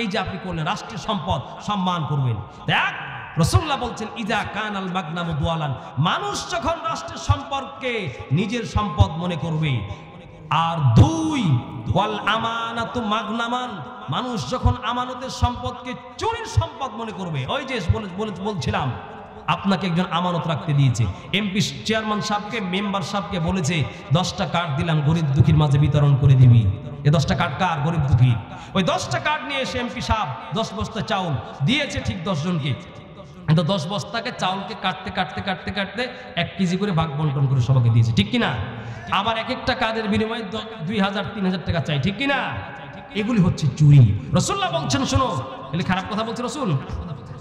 এই যে আপনি করলেন, রাষ্ট্রীয় সম্পদ সম্মান করবেন। দেখ, রাসূলুল্লাহ বলছেন ইজা কানাল মাগনামু দুয়ালান, মানুষ যখন রাষ্ট্রের সম্পর্কে নিজের সম্পদ মনে করবে। আর 2, ওয়াল আমানাতু মাগনামান, মানুষ যখন আমানতের সম্পদকে চুরির সম্পদ মনে করবে। ওই যে বলছিলাম, আপনাকে একজন আমানত রাখতে দিয়েছে, এমপি চেয়ারম্যান সাহেবকে, মেম্বার সাহেবকে বলেছে 10টা কার্ড দিলাম, গরিব দুঃখীর মাঝে বিতরণ করে দিবি। এই 10টা কার্ড কার? গরিব দুঃখী। ওই 10টা কার্ড নিয়ে এসে এমপি সাহেব 10 বস্তা চাউল দিয়েছে ঠিক 10 জনকে, কিন্তু 10 বস্তাকে চাউলকে কাটতে কাটতে কাটতে কাটতে 1 কেজি করে ভাগ বন্টন করে সবাইকে দিয়েছে, ঠিক কিনা? আবার এক একটা কার্ডের বিনিময়ে 2000-3000 টাকা চাই, ঠিক কিনা? এগুলি হচ্ছে চুরি। রাসূলুল্লাহ বলছেন, শোনো, এগুলি খারাপ কথা বলছে রাসূল,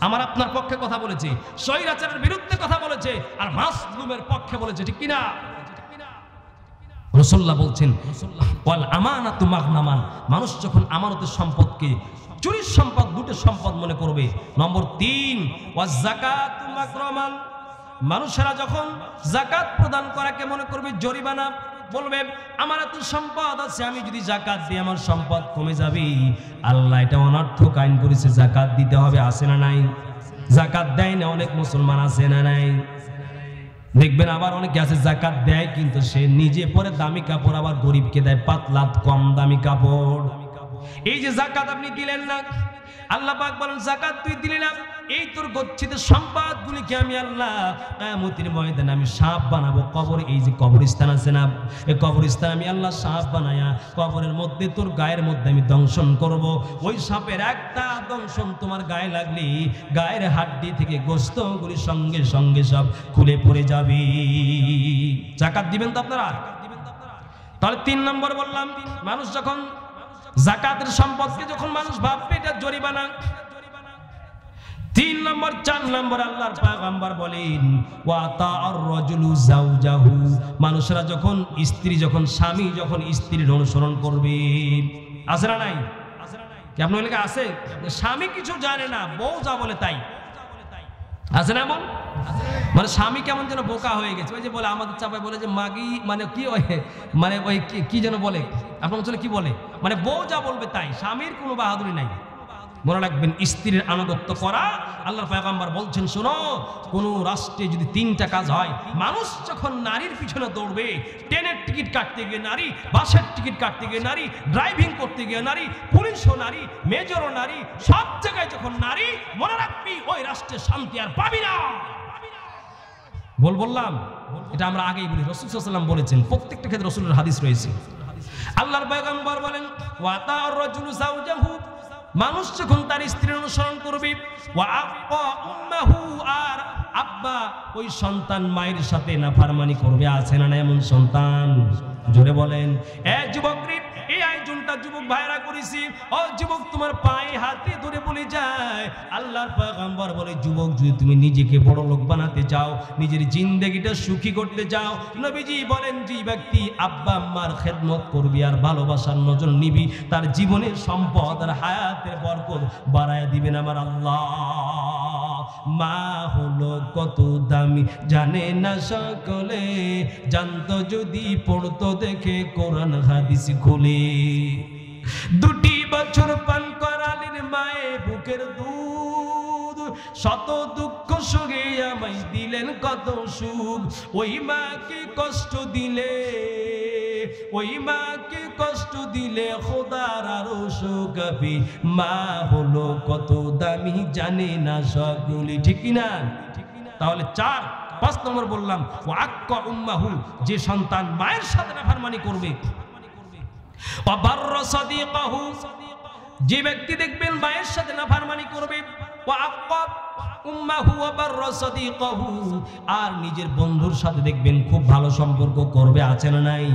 আমার আপনার পক্ষে কথা বলেছে, স্বৈরাচারের বিরুদ্ধে কথা বলেছে, আর মাজলুমের পক্ষে বলেছে, ঠিক কিনা? রাসূলুল্লাহ বলছেন ওয়াল আমানাতু মাগনামান, মানুষ যখন আমানতের সম্পদকে চুরির সম্পদ, লুটের সম্পদ মনে করবে। নম্বর 3, ওয়াজ যাকাতু মাগরামান, মানুষেরা যখন যাকাত প্রদান করাকে মনে করবে জরিমানা, বলবে আমার এত সম্পদ আছে, আমি যদি যাকাত দিই আমার সম্পদ কমে যাবে। আল্লাহ এটা অনর্থক আইন করেছে, যাকাত দিতে হবে, আছে না নাই? যাকাত দেয় না অনেক মুসলমান, আছে না নাই? দেখবেন আবার অনেকে আছে যাকাত দেয়, কিন্তু সে নিজে পরে দামি কাপড়, আবার গরিবকে দেয় পাতলা কম দামি কাপড়। এই যে যাকাত আপনি দিলেন না, আল্লাহ পাক বলেন যাকাত তুই দিলি না, এই তোর গচ্ছিত সম্পদগুলিকে আমি আল্লাহ কিয়ামতের ময়দানে আমি সাপ বানাবো। কবর, এই যে কবরস্থান আছে না, এই কবরস্থান আমি আল্লাহ সাপ বানায়া কবরের মধ্যে তোর গায়ের মধ্যে আমি দংশন করব। ওই সাপের একটা দংশন তোমার গায়ে লাগলে গায়ের হাড্ডি থেকে গোশতগুলি সঙ্গে সঙ্গে সব খুলে পড়ে যাবে। যাকাত দিবেন তো আপনারা? তাহলে 3 নম্বর বললাম, মানুষ যখন যাকাতের সম্পদকে যখন মানুষ ভাববে এটা জরিমানা। 3 নম্বর 4 নম্বর আল্লাহর পয়গম্বর বলেন ওয়া তাআর রাজুলু যাওজাহু, মানুষরা যখন স্ত্রী যখন স্বামী যখন স্ত্রীর অনুসরণ করবে। আছে না নাই? কি আপনার এলাকা আছে? স্বামী কিছু জানে না, বউ যা বলে তাই। আছে না এমন? মানে স্বামী কেমন যেন বোকা হয়ে গেছে। ওই যে বলে আমাদের চাপায় বলে যে মাগি, মানে কি মানে ওই কি যেন বলে আপনার অঞ্চলে কি বলে, মানে বউ যা বলবে তাই, স্বামীর কোনো বাহাদুরি নাই। মনে রাখবেন, স্ত্রীর আনুগত্য করা। আল্লাহর পয়গম্বর বলছেন, শোনো, কোন রাষ্ট্রে যদি 3টা কাজ হয়, মানুষ যখন নারীর পিছনে দৌড়বে, ট্রেনের টিকিট কাটতে গিয়ে নারী, বাসের টিকিট কাটতে গিয়ে নারী, ড্রাইভিং করতে গিয়ে নারী, পুলিশও নারী, মেজরও নারী, সব জায়গায় যখন নারী, মনে রাখবি ওই রাষ্ট্রে শান্তি আর পাবি না। বললাম এটা আমরা আগেই বলি, রাসূল সাল্লাল্লাহু আলাইহি ওয়াসাল্লাম বলেছেন, প্রত্যেকটা ক্ষেত্রে রাসূলের হাদিস রয়েছে। আল্লাহর পয়গম্বর বলেন ওয়া তা'আর রাজুলু যাওজাহু, মানুষ যখন তার স্ত্রীর অনুসরণ করবে, ওয়া আক্কা উম্মাহু, আর আব্বা ওই সন্তান মায়ের সাথে নাফরমানি করবে। আছে না এমন সন্তান? জোরে বলেন। যুবক রে, এই আয়োজনটা যুবক ভাইরা করেছি। ও যুবক, তোমার পায়ে হাতে ধরে বলে যায়, আল্লাহর পয়গম্বর বলে, যুবক যদি তুমি নিজেকে বড় লোক বানাতে চাও, নিজের জিন্দেগিটা সুখী করতে চাও, নবীজি বলেন যে ব্যক্তি আব্বা আম্মার খেদমত করবি আর ভালোবাসার নজর নিবি, তার জীবনের সম্পদ আর হায়াতের বরকত বাড়ায় দিবেন আমার আল্লাহ। মা হলো কত দামি জানে না সকলে, জানতো যদি পড়তো দেখে কোরআন হাদিস খুলে। 2 বছর পান করালেন মায়ে বুকের দুধ, শত দুঃখ সুখে আমায় দিলেন কত সুখ। ওই মাকে কষ্ট দিলে, ওই মাকে কষ্ট দিলে খোদার আরো শোকাবি। মা হলো কত দামি জানে না সকলে, ঠিক না? তাহলে 5 নম্বর বললাম ও আক্কা উম্মাহু, যে সন্তান মায়ের সাথে নাফরমানি করবে। ওয়া বাররা সাদিকাহু, যে ব্যক্তি দেখবেন মায়ের সাথে নাফরমানি করবে। ওয়া আক্কা উম্মাহু ওয়া বাররা সাদিকাহু, আর নিজের বন্ধুর সাথে দেখবেন খুব ভালো সম্পর্ক করবে। আছে না নাই?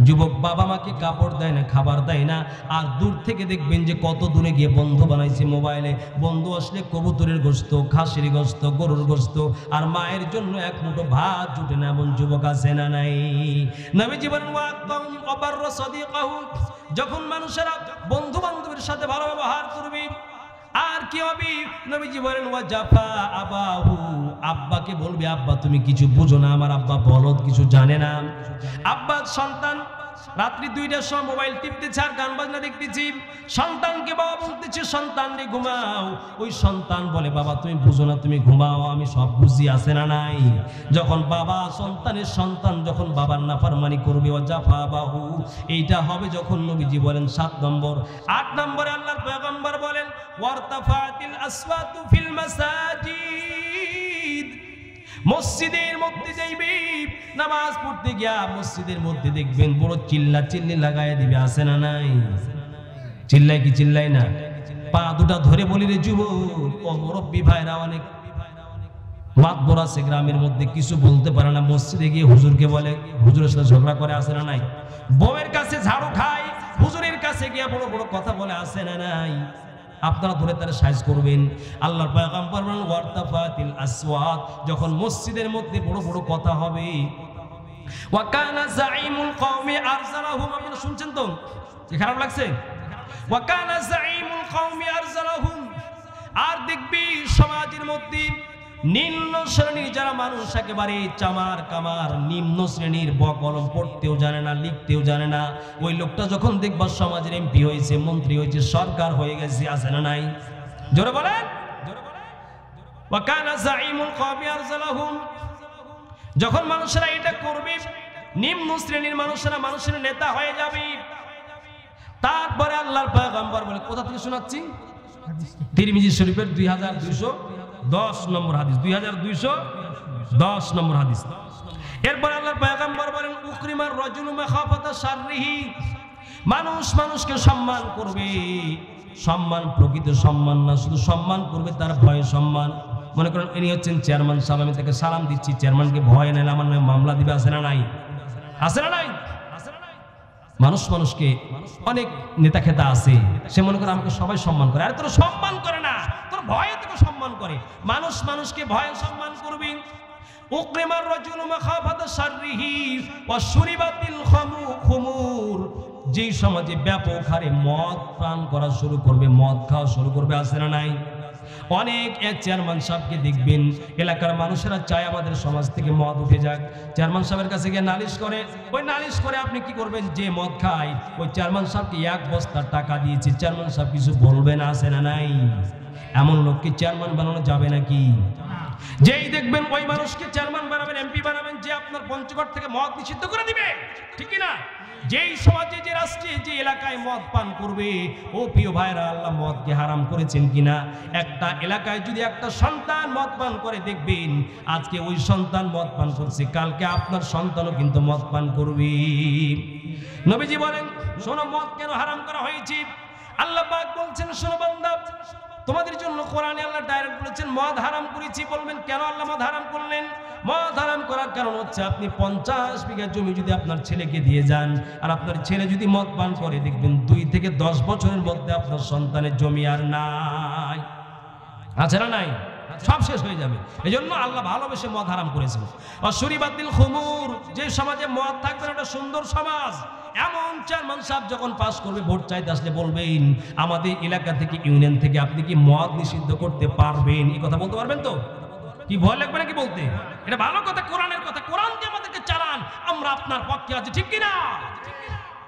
যুবক বাবা মাকে কাপড় দেয় না, খাবার দেয় না, আর দূর থেকে দেখবেন যে কত দূরে গিয়ে বন্ধু বানাইছে মোবাইলে। বন্ধু আসলে কবুতরের গোশত, খাসির গোশত, গরুর গোশত, আর মায়ের জন্য এক মুঠো ভাত জুটে না, এমন যুবক আছে না নাই? নবীজি বলেন ওয়া বাররা সাদিকাহু, যখন মানুষেরা বন্ধু বান্ধবের সাথে ভালো ব্যবহার করবে। আর কি হবে? নবীজি বলেন ওয়া জাফা আবাহু, আব্বাকে বলবে আব্বা তুমি কিছু বুঝো না, আমার আব্বা বলদ, কিছু জানে না। আব্বা সন্তান রাত্রি 2টার সময় মোবাইল টিপতেছে আর গান বাজনা দেখতেছি, সন্তানকে বাবা বলতেছে সন্তান রে ঘুমাও। ওই সন্তান বলে বাবা তুমি বুঝো না, তুমি ঘুমাও, আমি সব বুঝি। আছে না নাই? যখন বাবা সন্তান যখন বাবার নাফরমানি করবে, ও জাফা বাহু, এইটা হবে যখন নবীজি বলেন 7 নম্বর। 8 নম্বরে আল্লাহর পয়গম্বর বলেন ওয়ারতাফাতিল আসওয়াতু ফিল মাসাজিদ, মসজিদের মধ্যে যাইবে, নামাজ পড়তে গিয়া মসজিদের মধ্যে দেখবেন বড় চিল্লি লাগায় দিবে। আছে না নাই? চিল্লাই কি চিল্লাই না? পা দুটা ধরে বলি রে যুবক, ও মুরব্বী ভাইরা অনেক মাতবর আছে গ্রামের মধ্যে, কিছু বলতে পারে না, মসজিদে গিয়ে হুজুরকে বলে, হুজুরের সাথে ঝগড়া করে। আছে না নাই? বউয়ের কাছে ঝাড়ু খায়, হুজুরের কাছে গিয়া বড় বড় কথা বলে। আছে না নাই? আপনারা ধরে তারা সাইজ করবেন। আল্লাহর পয়গম্বর বলেন ওয়ারতাফাতিল আসওয়াত, যখন মসজিদের মধ্যে বড় বড় কথা হবে। ওয়া কানা যাঈমুল কওমি আরসালাহুম, আপনারা শুনছেন তো? খারাপ লাগছে? ওয়া কানা যাঈমুল কওমি আরসালাহুম, আর দেখবি সমাজের মধ্যে নিম্ন শ্রেণীর যারা মানুষ, একেবারে চামার কামার নিম্ন শ্রেণীর, বকলম পড়তেও জানে না, লিখতেও জানে না, ওই লোকটা যখন দেখবা সমাজের এমপি হয়েছে, মন্ত্রী হয়েছে, সরকার হয়ে গেছে। আছে না নাই? জোরে বলেন। ওয়া কানা যাঈমুল কওমি আরসালাহুম, যখন মানুষেরা এটা করবে, নিম্ন শ্রেণীর মানুষেরা মানুষের নেতা হয়ে যাবে। তারপরে আল্লাহর পয়গম্বর বলে, কোথা থেকে শোনাচ্ছি? তিরমিজি শরীফের 2200 10 নম্বর হাদিস, 2210 নম্বর হাদিস। এরপর আল্লাহর পয়গম্বর বলেন উকরিমার রাজুলু মাখাফাতা শাররিহি, মানুষ মানুষকে সম্মান করবে, সম্মান প্রকৃত সম্মান না, শুধু সম্মান করবে তার ভয়ে সম্মান। মনে করেন ইনি হচ্ছেন চেয়ারম্যান সাহেব, আমি তাকে সালাম দিচ্ছি, চেয়ারম্যানকে ভয় নেই, আমার নামে মামলা দিবে, আছে না নাই? আছে না নাই? মানুষ মানুষকে, অনেক নেতা খেতা আছে, সে মনে করে আমাকে সবাই সম্মান করে, আরে তোর সম্মান করে না, তোর ভয়ে তোকে সম্মান করে। মানুষ মানুষকে ভয়ে সম্মান করবি। উকরিমার রাজুলু মাখাফাতা শাররিহি ওয়া শুরিবাতিল খুমুর, যেই সমাজে ব্যাপক হারে মদ পান করা শুরু করবে, মদ খাওয়া শুরু করবে, আছে না নাই? অনেক এক চেয়ারম্যান সাহেবকে দেখবেন এলাকার মানুষেরা চায় আমাদের সমাজ থেকে মদ উঠে যাক, চেয়ারম্যান সাহেবের কাছে গিয়ে নালিশ করে। ওই নালিশ করে আপনি কি করবেন? যে মদ খায় ওই চেয়ারম্যান সাহেবকে 1 বস্তা টাকা দিয়েছে, চেয়ারম্যান সাহেব কিছু বলবে না, আছে না নাই? এমন লোককে চেয়ারম্যান বানানো যাবে নাকি? যেই দেখবেন ওই মানুষকে চেয়ারম্যান বানাবেন, এমপি বানাবেন, যে আপনার পঞ্চগড় থেকে মদ নিষিদ্ধ করে দিবে, ঠিক না? যেই সমাজে, যে রাষ্ট্রে, যে এলাকায় মদ পান করবে, ও প্রিয় ভাইরা, আল্লাহ মদকে হারাম করেছেন কিনা? একটা এলাকায় যদি একটা সন্তান মদ পান করে, দেখবেন আজকে ওই সন্তান মদ পান করছে, কালকে আপনার সন্তানও কিন্তু মদ পান করবে। নবীজি বলেন শোনো, মদ কেন হারাম করা হয়েছে? আল্লাহ পাক বলছেন শোনো বান্দা, তোমাদের জন্য কোরআনে আল্লাহ ডাইরেক্ট বলেছেন মদ হারাম করেছি। বলবেন কেন আল্লাহ মদ হারাম করলেন? মদ হারাম করার কারণ হচ্ছে আপনি 50 বিঘা জমি যদি আপনার ছেলেকে দিয়ে যান, আর আপনার ছেলে যদি মদ পান করে, দেখবেন 2 থেকে 10 বছরের মধ্যে আপনার সন্তানের জমি আর নাই, আছে না নাই? সব শেষ হয়ে যাবে। এই জন্য আল্লাহ ভালোবেসে মদ হারাম করেছেন। অশুরিবাতিল খুমুর, যে সমাজে মদ থাকবে না, একটা সুন্দর সমাজ। এমন চেয়ারম্যান সাহেব যখন পাস করবে, ভোট চাইতে আসলে বলবেন আমাদের এলাকা থেকে, ইউনিয়ন থেকে আপনি কি মদ নিষিদ্ধ করতে পারবেন? এই কথা বলতে পারবেন তো? কি ভয় লাগবে নাকি বলতে? এটা ভালো কথা, কোরআনের কথা, কোরআন দিয়ে আমাদেরকে চালান, আমরা আপনার পক্ষে আছি, ঠিক কিনা?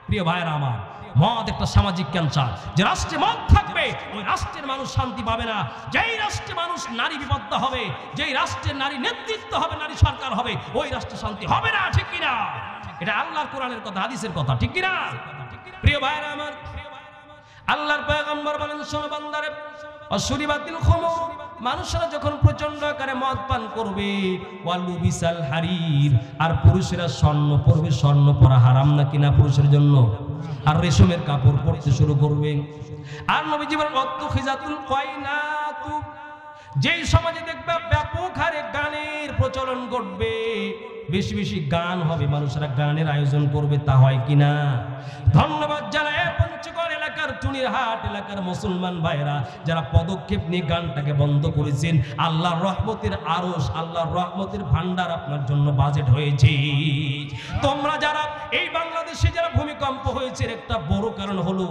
প্রিয় ভাইরা আমার, মদ একটা সামাজিক ক্যান্সার। যে রাষ্ট্রে মদ থাকবে ওই রাষ্ট্রের মানুষ শান্তি পাবে না। যেই রাষ্ট্রে মানুষ নারী বিপদ হবে, যেই রাষ্ট্রের নারী নেতৃত্ব হবে, নারী সরকার হবে, ওই রাষ্ট্রে শান্তি হবে না, ঠিক কিনা? এটা আল্লাহর কোরআনের কথা, হাদিসের কথা, ঠিক কিনা? প্রিয় ভাইরা আমার, আল্লাহর পয়গম্বর বলেন শোনো বান্দারে, অশুরিবাতিল খুমুর, মানুষরা যখন প্রচন্ড আকারে মদ পান করবে, ওয়ালু বিসাল হারির, আর পুরুষেরা স্বর্ণ পরবে। স্বর্ণ পরা হারাম না কিনা পুরুষের জন্য? আর রেশমের কাপড় পরতে শুরু করবে। আর নবীজি বলেন অত্তুখিজাতুল কয়নাতু, যেই সমাজে দেখবে ব্যাপক হারে গানের প্রচলন ঘটবে, বেশি বেশি গান হবে, মানুষরা গানের আয়োজন করবে, তা হয় কিনা? ধন্যবাদ জানাই পঞ্চগড় এলাকার, টুনিরহাট এলাকার মুসলমান ভাইরা যারা পদক্ষেপ নিয়ে গানটাকে বন্ধ করেছেন। আল্লাহর রহমতের আরশ, আল্লাহর রহমতের ভান্ডার আপনার জন্য বাজেট হয়েছে। তোমরা যারা এই বাংলাদেশে, যারা ভূমিকম্প হয়েছে, একটা বড় কারণ হলো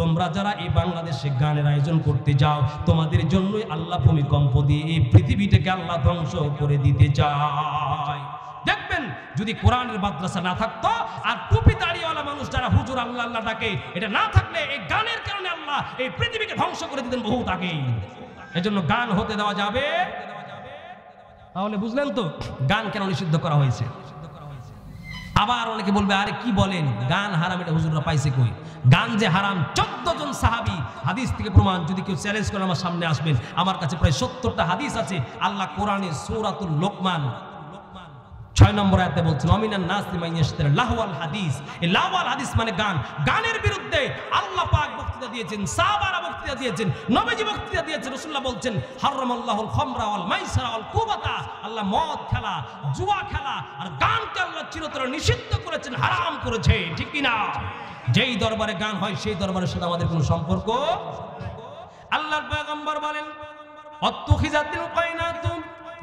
তোমরা যারা এই বাংলাদেশে গানের আয়োজন করতে যাও, তোমাদের জন্যই আল্লাহ ভূমিকম্প দিয়ে এই পৃথিবীটাকে আল্লাহ ধ্বংস করে দিতে চায়। দেখবেন যদি কোরআনের মাদ্রাসা না থাকতো, আর টুপি দাড়িওয়ালা মানুষ যারা হুজুর আল্লাহ আল্লাহ ডাকে, এটা না থাকলে এই গানের কারণে আল্লাহ এই পৃথিবীকে ধ্বংস করে দিতেন বহুত আগেই। এজন্য গান হতে দেওয়া যাবে। তাহলে বুঝলেন তো গান কেন নিষিদ্ধ করা হয়েছে? আবার অনেকে বলবে আরে কি বলেন, গান হারাম, এটা হুজুররা পাইছে কই? গান যে হারাম 14 জন সাহাবী হাদিস থেকে প্রমাণ। যদি কেউ চ্যালেঞ্জ করে আমার সামনে আসবেন, আমার কাছে প্রায় 70টা হাদিস আছে। আল্লাহ কোরআনে সূরাতুল লোকমান 6 নম্বর আয়াতে বলছেন অমিনান নাসি মান ইয়াশতারি লাহওয়াল হাদিস। এই লাহওয়াল হাদিস মানে গান। গানের বিরুদ্ধে আল্লাহ পাক বক্তৃতা দিয়েছেন, সাহাবারা বক্তৃতা দিয়েছেন, নবীজি বক্তৃতা দিয়েছেন। রাসূলুল্লাহ বলছেন হারামাল্লাহুল খামরা ওয়াল মাইসারা ওয়াল কুবাতা, আল্লাহ মদ খেলা, জুয়া খেলা আর গানকে আল্লাহ চিরতরে নিষিদ্ধ করেছেন, হারাম করেছে, ঠিক কি না? যেই দরবারে গান হয় সেই দরবারের সাথে আমাদের কোনো সম্পর্ক। আল্লাহর পয়গম্বর বলেন অত্তুখিজাতিল কয়নাতুম,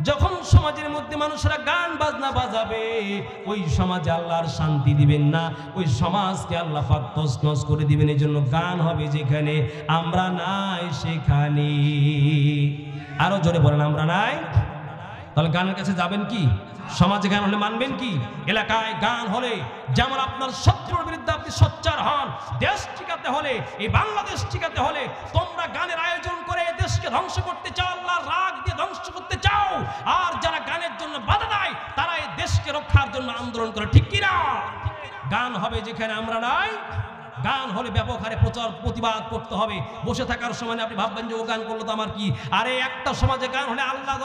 যখন সমাজের মধ্যে মানুষরা গান বাজনা বাজাবে, ওই সমাজে আল্লাহর শান্তি দিবেন না, ওই সমাজকে আল্লাহ পাক তছনছ করে দিবেন। এই জন্য গান হবে যেখানে আমরা নাই সেখানে। আরো জোরে বলেন আমরা নাই। তাহলে গানের কাছে যাবেন কি? সমাজে গান হলে মানবেন কি? এলাকায় গান হলে যেমন আপনার শত্রুর বিরুদ্ধে আপনি সোচ্চার হন, দেশ টিকাতে হলে, এই বাংলাদেশ টিকাতে হলে তোমরা গানের আয়োজন করে দেশকে ধ্বংস করতে চাও, আল্লাহর রাগ দিয়ে ধ্বংস করতে চাও। আর যারা গানের জন্য বাধা দেয় তারা এই দেশকে রক্ষার জন্য আন্দোলন করে, ঠিক কিনা? গান হবে যেখানে আমরা নাই গান হলে ব্যাপক হারে প্রচার প্রতিবাদ করতে হবে। বসে থাকার সময় আপনি ভাববেন যে ও গান করলো তো আমার কি, আরে একটা সমাজে গান হলে আল্লাহ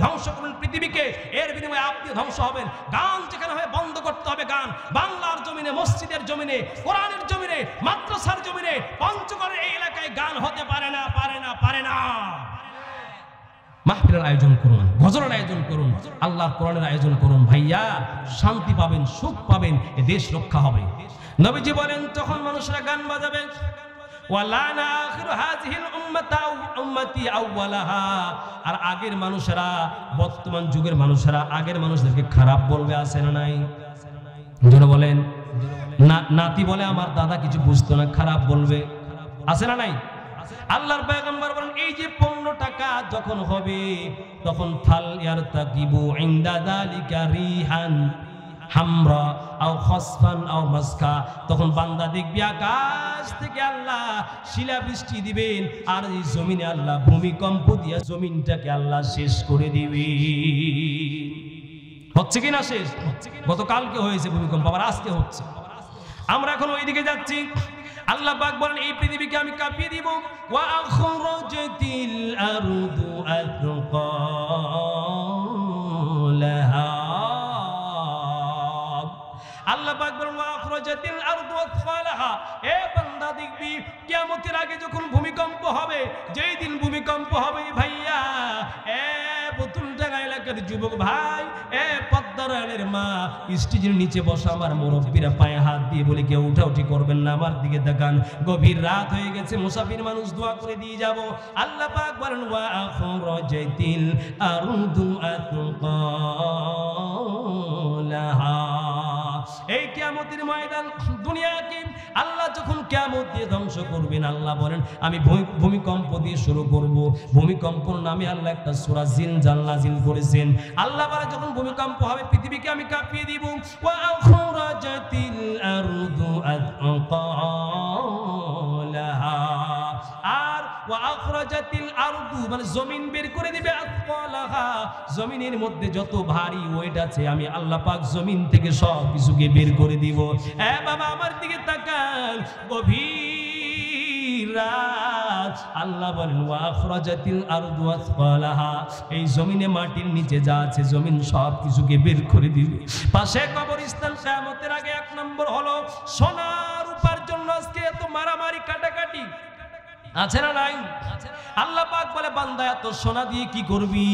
ধ্বংস করবেন পৃথিবীকে, এর বিনিময়ে আপনি ধ্বংস হবেন। গান যেখানে হয় বন্ধ করতে হবে। গান বাংলার জমিনে, মসজিদের জমিনে, কোরআনের জমিনে, মাদ্রাসার জমিনে, পঞ্চগড়ের এই এলাকায় গান হতে পারে না, পারে না, পারে না। মাহফিলের আয়োজন করুন, গজলের আয়োজন করুন, আল্লাহর কোরআনের আয়োজন করুন। ভাইয়া শান্তি পাবেন, সুখ পাবেন, এ দেশ রক্ষা হবে। নবীজি বলেন তখন মানুষরা গান বাজাবে। ওয়ালানা আখিরু হাযিহিল উম্মাতা উম্মতি আউওয়ালাহা। আর আগের মানুষেরা, বর্তমান যুগের মানুষেরা আগের মানুষদেরকে খারাপ বলবে, আছে না নাই? যারা বলেন নাতি বলে আমার দাদা কিছু বুঝতো না, খারাপ বলবে, আছে না নাই? আল্লাহর পয়গম্বর বলেন এই যে 15 টাকা যখন হবে তখন ফাল ইয়ারতাকিবু ইনদা যালিকা রিহান হামরা আও খসফান আও মাসকা। তখন বান্দা দেখবি আকাশ থেকে আল্লাহ শিলাবৃষ্টি দিবেন, আর এই জমিনে আল্লাহ ভূমিকম্প দিয়ে জমিনটাকে আল্লাহ শেষ করে দিবেন। হচ্ছে কি না শেষ? গতকালকে হয়েছে ভূমিকম্প, আবার আজকে হচ্ছে। আমরা এখন ওইদিকে যাচ্ছি। আল্লাহ পাক বলেন এই পৃথিবীকে আমি কাঁপিয়ে দিব। ওয়া আখরাজাতিল আরদু আথকালাহা। আল্লাহ পাক বলেন ওয়া আখরাজাতিল আরদু আথকালাহা। এ বান্দা দেখবি কিয়ামতের আগে যখন ভূমিকম্প হবে, যেই দিন ভূমিকম্প হবে ভাইয়া, এ বতুলডাঙ্গা এলাকার যুবক ভাই, এ পদ্মারায়ণের মা, স্টেজের নিচে বসা আমার মুরব্বীরা পায়ে হাত দিয়ে বলে কেউ উঠাউঠি করবেন না, আমার দিকে তাকান, গভীর রাত হয়ে গেছে, মুসাফির মানুষ দোয়া করে দিয়ে যাব। আল্লাহ পাক বলেন ওয়া আখরাজাতিল আরদু আথকালাহা। এই কিয়ামতের ময়দান দুনিয়াকে আল্লাহ যখন কিয়ামত দিয়ে ধ্বংস করবেন, আল্লাহ বলেন আমি ভূমিকম্প দিয়ে শুরু করব। ভূমিকম্পর নামে আল্লাহ একটা সূরা জিলজাল নাযিল করেছেন। আল্লাহ বলে যখন ভূমিকম্প হবে পৃথিবীকে আমি কাঁপিয়ে দিব। ওয়া আখরাজাতিল আরদু আথকালাহা। আর ওয়া আখরাজাতিল আরদু মানে জমিন বের করে দিবে, আথকালাহা জমিনের মধ্যে যত ভারী ওয়েট আছে আমি আল্লাহ পাক জমিন থেকে সব কিছুকে বের করে দিব। এ বাবা আমার দিকে তাকান, গভীর রাত, আল্লাহ বলেন ওয়া আখরাজাতিল আরদু আথকালাহা। এই জমিনে মাটির নিচে যা আছে জমিন সব কিছুকে বের করে দিবে। পাশে কবরস্থান। কিয়ামতের আগে 1 নম্বর হলো সোনার রূপার জন্য আজকে এত মারামারি কাটাকাটি, আছে না নাই? আল্লাহ পাক বলে বান্দা এত সোনা দিয়ে কি করবি?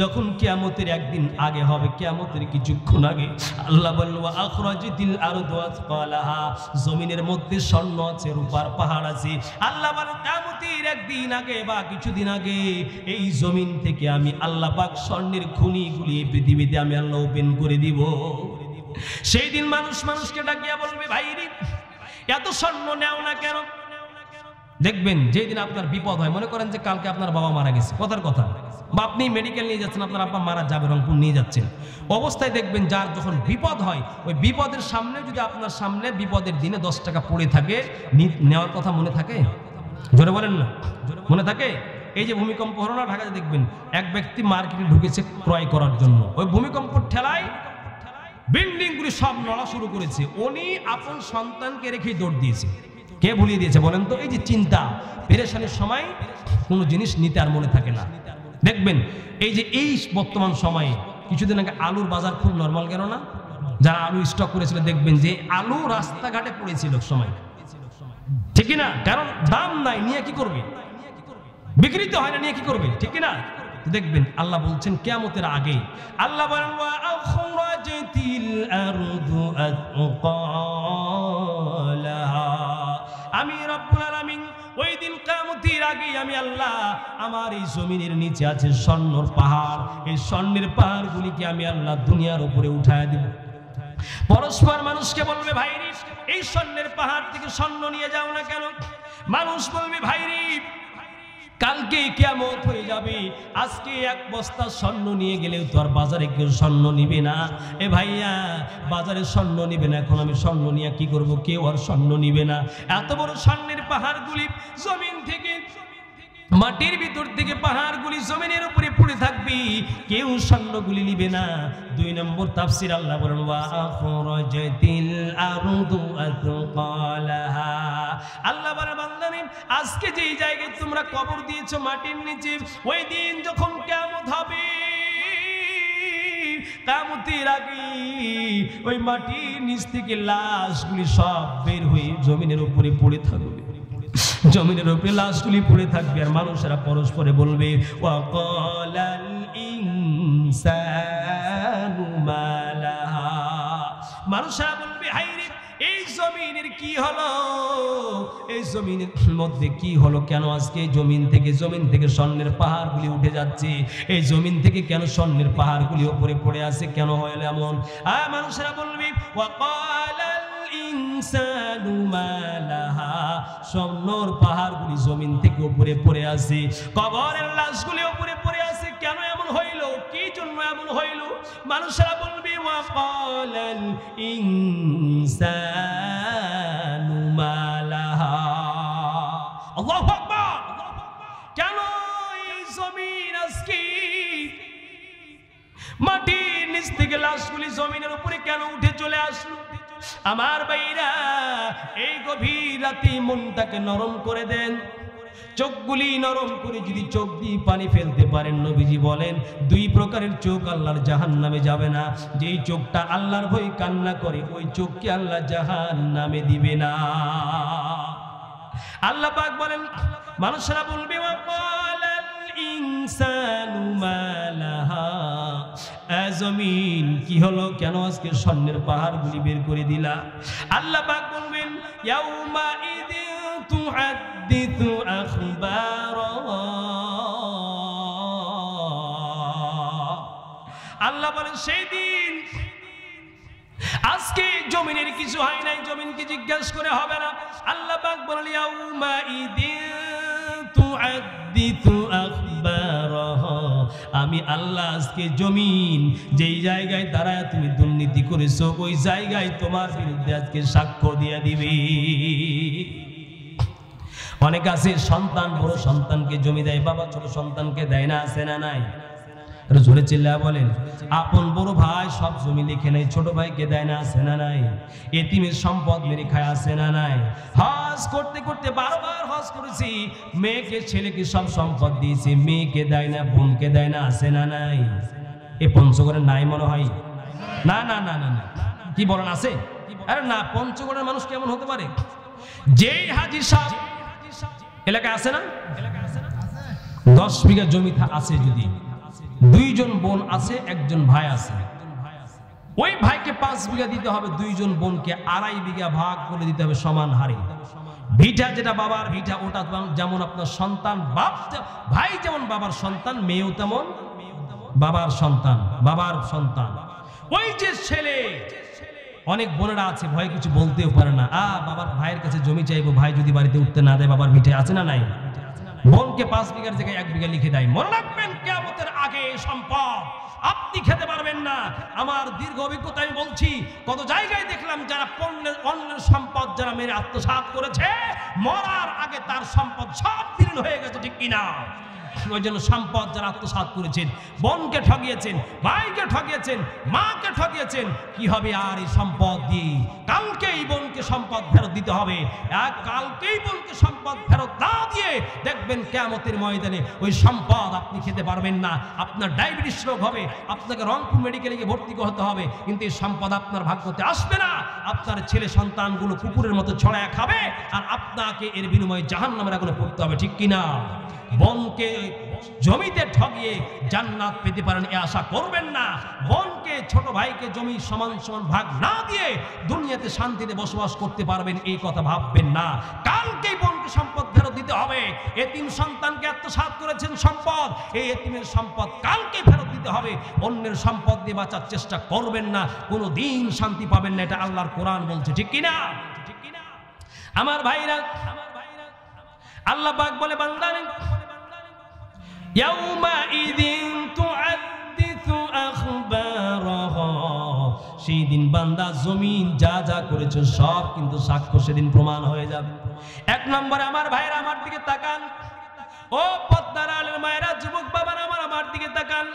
যখন কিয়ামতের একদিন আগে হবে, কিয়ামতের কিছুক্ষণ আগে আল্লাহ বলল ওয়া আখরাজাতিল আরদু আথকালাহা। জমিনের মধ্যে স্বর্ণ আছে, রূপার পাহাড় আছে। আল্লাহ বলে কিয়ামতের একদিন আগে বা কিছুদিন আগে এই জমিন থেকে আমি আল্লাহ পাক স্বর্ণের খনিগুলি এই পৃথিবীতে আমি আল্লাহ ওপেন করে দিব। সেই দিন মানুষ মানুষকে ডাকিয়া বলবে ভাইরি এত স্বর্ণ নেও না কেন? দেখবেন যেদিন আপনার বিপদ হয়, মনে করেন যে কালকে আপনার বাবা মারা গেছে, কথার কথা, বা আপনি মেডিকেল নিয়ে যাচ্ছেন, আপনার আব্বা মারা যাবে, রংপুর নিয়ে যাচ্ছেন, অবস্থায় দেখবেন যার যখন বিপদ হয় ওই বিপদের সামনে যদি আপনার সামনে বিপদের দিনে 10 টাকা পড়ে থাকে, নেওয়ার কথা মনে থাকে? জোরে বলেন না, মনে থাকে? এই যে ভূমিকম্প হলো না ঢাকাতে, দেখবেন এক ব্যক্তি মার্কেটে ঢুকেছে ক্রয় করার জন্য, ওই ভূমিকম্প ঠেলায় বিল্ডিংগুলি সব নড়া শুরু করেছে, উনি আপন সন্তানকে রেখে দৌড় দিয়েছে। কে ভুলিয়ে দিয়েছে বলেন তো? এই যে চিন্তা, পেরেশানির সময় কোনো জিনিস নিতে আর মনে থাকে না। দেখবেন এই যে এই বর্তমান সময়ে কিছুদিন আগে আলুর বাজার খুব নরমাল গেল না? যারা আলু স্টক করেছিল দেখবেন যে আলু রাস্তাঘাটে পড়েছিল সময়, ঠিক না? কারণ দাম নাই, নিয়ে কি করবে? বিক্রি তো হয় না, নিয়ে কি করবে? ঠিক না? দেখবেন আল্লাহ বলছেন কিয়ামতের আগে, আল্লাহ বলেন ওয়া আখরাজাতিল আরদু আথকালাহা। আমি রব্বুল আলামিন ওই দিন কিয়ামতের আগে আমি আল্লাহ আমার এই জমিনের নিচে আছে স্বর্ণের পাহাড়, এই স্বর্ণের পাহাড়গুলিকে আমি আল্লাহ দুনিয়ার উপরে উঠায় দিব। পরস্পর মানুষকে বলবে ভাইরি এই স্বর্ণের পাহাড় থেকে স্বর্ণ নিয়ে যাও না কেন? মানুষ বলবে ভাইরি কালকে কিয়ামত হয়ে যাবে, আজকে 1 বস্তা স্বর্ণ নিয়ে গেলেও তো আর বাজারে কেউ স্বর্ণ নিবে না। এ ভাইয়া বাজারে স্বর্ণ নিবে না, এখন আমি স্বর্ণ নিয়ে কি করব? কেউ আর স্বর্ণ নিবে না। এত বড় স্বর্ণের পাহাড়গুলি জমিন থেকে, মাটির ভিতর থেকে পাহাড়গুলি জমিনের উপরে পড়ে থাকবে, কেউ স্বর্ণগুলি নিবে না। 2 নম্বর তাফসীর আল্লাহ বলেন ওয়া আখরাজাতিল আরদু আথকালাহা। আল্লাহ বলে বান্দারে আজকে যেই জায়গায় তোমরা কবর দিয়েছো মাটির নিচে, ওই দিন যখন কিয়ামত হবে, কিয়ামতের আগে ওই মাটির নিচ থেকে লাশগুলি সব বের হয়ে জমিনের উপরে পড়ে থাকবে। জমিনের উপরে লাশগুলি পড়ে থাকবে আর মানুষেরা পরস্পরে বলবে ওয়াকালাল ইনসানু মা লাহা। মানুষেরা বলবে হায়রে এই জমিনের কি হলো, এই জমিনের মধ্যে কি হলো, কেন আজকে জমিন থেকে স্বর্ণের পাহাড়গুলি উঠে যাচ্ছে, এই জমিন থেকে কেন স্বর্ণের পাহাড়গুলি উপরে পড়ে আছে, কেন হলো এমন? মানুষেরা বলবে ওয়াকালাল ইনসানু মা লাহা, স্বর্ণের পাহাড়গুলি জমিন থেকে উপরে পড়ে আছে, কবরের লাশগুলি উপরে পড়ে আছে, কেন এমন হইল, কি জন্য এমন হইল? মানুষেরা বলবে ওয়াকালাল ইনসানু মা লাহা। আল্লাহু আকবার। কেন এই জমিন আজকে মাটির নিচ থেকে লাশগুলি জমিনের উপরে কেন উঠে চলে আসলো? আমার ভাইরা এই গভীর রাতে মনটাকে নরম করে দেন, চোখগুলি নরম করে যদি চোখ দিয়ে পানি ফেলতে পারেন, নবীজি বলেন দুই প্রকারের চোখ আল্লাহর জাহান্নামে যাবে না। যেই চোখটা আল্লাহর ভয়ে কান্না করে ওই চোখকে আল্লাহ জাহান্নামে দিবে না। আল্লাহ পাক বলেন মানুষরা বলবে ওয়াকালাল ইনসানু মা লাহা, জমিন কি হলো, কেন আজকে স্বর্ণের পাহাড়গুলি বের করে দিলা? আল্লাহ পাক বলবেন ইয়াউমা ইযিন তুহাদ্দিসু আখবারা। আল্লাহ বলেন সেই দিন আজকে জমিনের কিছু হয় নাই, জমিনকে জিজ্ঞাসা করে হবে না। আল্লাহ পাক বলেন ইয়াউমা ইযিন তুহাদ্দিসু আখবারাহা, আমি আল্লাহ আজকে জমিন যেই জায়গায় দাঁড়ায় তুমি দুর্নীতি করেছো ওই জায়গায় তোমার বিরুদ্ধে আজকে সাক্ষ্য দিয়ে দিবে। অনেক আছে সন্তান বড় সন্তানকে জমি দেয়, বাবা ছোট সন্তানকে দেয় না, আছে না নাই? জোরে চিল্লা বলেন। আপন বড় ভাই সব জমি লিখে নেয়, ছোট ভাইকে দেয় না, আছে না নাই? এতিমের সম্পদ মেরে খায়, আছে না নাই? হজ করতে করতে বারবার হজ করেছি, মেয়েকে ছেলেকে সব সম্পদ দিয়েছি, মেয়েকে দেয় না, বোনকে দেয় না, আছে না নাই? এ পঞ্চগড়ের নাই মনে হয়? না না না না না, কি বলেন আছে? আরে না, পঞ্চগড়ের মানুষ কেমন হতে পারে? যেই হাজি সাহেব এলাকায় আছে না, 10 বিঘা জমি আছে, যদি 2 জন বোন আছে, 1 জন ভাই আছে, ওই ভাইকে 5 বিঘা দিতে হবে, 2 জন বোনকে 2.5 বিঘা ভাগ করে দিতে হবে সমান হারে। ভিটা যেটা বাবার ভিটা ওটা যেমন আপনার সন্তান, বাপ ভাই যেমন বাবার সন্তান, মেয়েও তেমন বাবার সন্তান, বাবার সন্তান। ওই যে ছেলে, অনেক বোনেরা আছে ভয় কিছু বলতেও পারে না, বাবার ভাইয়ের কাছে জমি চাইবো, ভাই যদি বাড়িতে উঠতে না দেয় বাবার ভিটে, আছে না নাই? বোনকে 5 বিঘার জায়গায় 1 বিঘা লিখে দেয়। মনে রাখবেন কিয়ামতের আগে সম্পদ আপনি খেতে পারবেন না। আমার দীর্ঘ অভিজ্ঞতা আমি বলছি, কত জায়গায় দেখলাম যারা অন্যের সম্পদ যারা মেরে আত্মসাৎ করেছে, মরার আগে তার সম্পদ সব বিলীন হয়ে গেছে, ঠিক কিনা? ওই জন্য সম্পদ যারা আত্মসাৎ করেছেন, বোনকে ঠকিয়েছেন, ভাইকে ঠকিয়েছেন, মাকে ঠকিয়েছেন, কি হবে আর এই সম্পদ দিয়ে? কালকেই বোনকে সম্পদ ফেরত দিতে হবে। কালকেই বোনকে সম্পদ ফেরত না দিয়ে দেখবেন কিয়ামতের ময়দানে ওই সম্পদ আপনি খেতে পারবেন না, আপনার ডায়াবেটিস রোগ হবে, আপনাকে রংপুর মেডিকেলে গিয়ে ভর্তি হতে হবে, কিন্তু এই সম্পদ আপনার ভাগ্যতে আসবে না। আপনার ছেলে সন্তানগুলো কুকুরের মতো ছড়ায় খাবে আর আপনাকে এর বিনিময়ে জাহান্নামের আগুনে পড়তে হবে, ঠিক কিনা? বোনকে জমিতে ঠকিয়ে জান্নাত পেতে পারেন এ আশা করবেন না। বোনকে ছোট ভাইকে জমি সমান সমান ভাগ না দিয়ে দুনিয়াতে শান্তিতে বসবাস করতে পারবেন এই কথা ভাববেন না। কালকেই বোনকে সম্পদ ফেরত দিতে হবে। এতিম সন্তানকে আত্মসাৎ করেছেন সম্পদ, এই এতিমের সম্পদ কালকে ফেরত দিতে হবে। অন্যের সম্পদ দিয়ে বাঁচার চেষ্টা করবেন না, কোনো দিন শান্তি পাবেন না, এটা আল্লাহর কোরআন বলছে, ঠিক কিনা? আমার ভাইরা, আল্লাহ পাক বলে বান্দারে ইয়াউমা ইযিন তুহাদ্দিসু আখবারাহা, সেই দিন বান্দা জমিন যা যা করেছে সব কিন্তু সাক্ষ্য সেদিন প্রমাণ হয়ে যাবে। 1 নম্বরে আমার ভাইরা আমার দিকে তাকান, ও পদ্মার আলের মায়েরা, যুবক বাবারা আমার দিকে তাকান।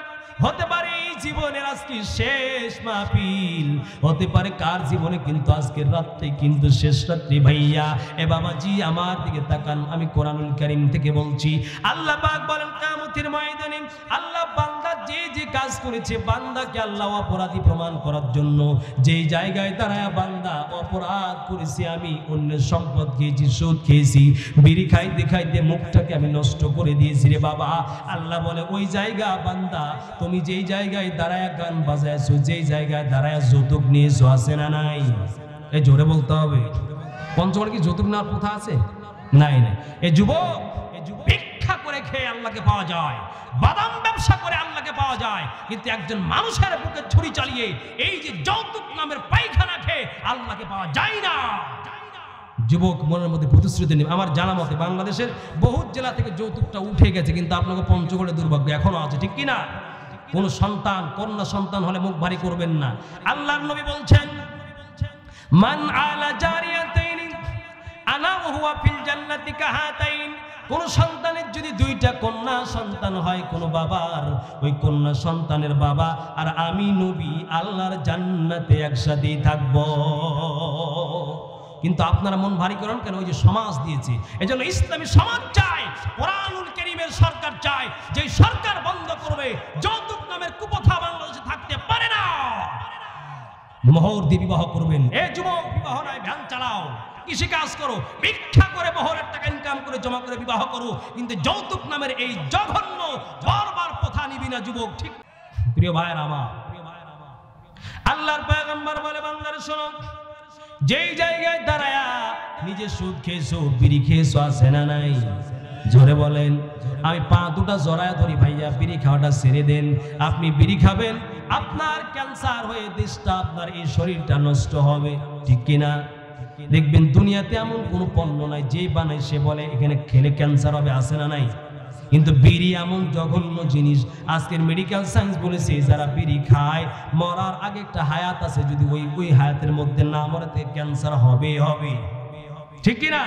হতে পারে এই জীবনের আজকে শেষ মাহফিল, হতে পারে কার জীবনে কিন্তু আজকের রাত্রে কিন্তু শেষ রাত্রি। ভাইয়া এ বাবাজি আমার দিকে তাকান, আমি কোরআনুল কারীম থেকে বলছি। আল্লাহ পাক বলেন কিয়ামতের ময়দানে আল্লাহ বান্দা যে যে কাজ করেছে, বান্দাকে আল্লাহ অপরাধী প্রমাণ করার জন্য যেই জায়গায় দাঁড়ায় বান্দা অপরাধ করেছে, আমি অন্যের সম্পদ খেয়েছি, সুদ খেয়েছি, বিড়ি খাইতে খাইতে মুখটাকে আমি নষ্ট করে দিয়েছি রে বাবা, আল্লাহ বলে ওই জায়গা বান্দা তুমি যেই জায়গায় দাঁড়ায় গান বাজাইছো, যেই জায়গায় দাঁড়ায় যৌতুক নিয়েছো, আছে না নাই? এই জোরে বলতে হবে। পঞ্চগড়ে কি যৌতুক নেওয়ার প্রথা আছে? নাই নাই। এই যুবক ভিক্ষা করে খেয়ে আল্লাহকে পাওয়া যায়, বাদাম ব্যবসা করে আল্লাহকে পাওয়া যায়, কিন্তু একজন মানুষের বুকে ছুরি চালিয়ে এই যে যৌতুক নামের পায়খানা খেয়ে আল্লাহকে পাওয়া যায় না। যুবক মনের মধ্যে প্রতিশ্রুতি নেই। আমার জানা মতে বাংলাদেশের বহু জেলা থেকে যৌতুকটা উঠে গেছে, কিন্তু আপনাকে পঞ্চগড়ে দুর্ভাগ্য এখনো আছে, ঠিক কিনা? কোন সন্তান কন্যা সন্তান হলে মুখ ভারী করবেন না। আল্লাহর নবী বলছেন মান আলা জারিয়াতাইন আনা ওয়া হুয়া ফিল জান্নাতি কাহাতাইন। কোন সন্তানের যদি দুইটা কন্যা সন্তান হয়, কোন বাবার, ওই কন্যা সন্তানের বাবা আর আমি নবী আল্লাহর জান্নাতে একসাথেই থাকবো। কিন্তু আপনারা মন ভারী করেন কেন? ওই যে সমাজ দিয়েছে, এজন্য ইসলামী সমাজ চাই, কোরআনুল কারীমের সরকার চাই, যে সরকার বন্ধ করবে যৌতুক নামের কুপ্রথা বাংলাদেশে থাকতে পারে না। মোহর দিয়ে বিবাহ করবেন। এ যুবক, বিবাহ নয়, ভ্যান চালাও, কৃষি কাজ করো, ভিক্ষা করে মোহরের টাকা ইনকাম করে জমা করে বিবাহ করো, কিন্তু যৌতুক নামের এই জঘন্য বারবার প্রথা নিবি না যুবক, ঠিক? প্রিয় ভাইয়ের আমার, আল্লাহর পয়গম্বর বলে বান্দারে শোনো, যেই জায়গায় দাঁড়ায়া নিজে সুদ খেয়েছো, বিড়ি খেয়েছো, আছে না নাই? জোরে বলেন। আমি পা দুটা জড়ায় ধরি, ভাইয়া বিড়ি খাওয়াটা ছেড়ে দেন। আপনি বিড়ি খাবেন, আপনার ক্যান্সার হয়ে দেশটা, আপনার এই শরীরটা নষ্ট হবে, ঠিক কিনা? দেখবেন দুনিয়াতে এমন কোন পণ্য নাই যে বানায় সে বলে এখানে খেলে ক্যান্সার হবে, আছে না নাই? কিন্তু বিড়ি এমন জঘন্য জিনিস, আজকের মেডিকেল সায়েন্স বলেছে যারা বিড়ি খায় মরার আগে একটা হায়াত আছে, যদি ওই হায়াতের মধ্যে না মরে তো ক্যান্সার হবে হবে, ঠিক কিনা?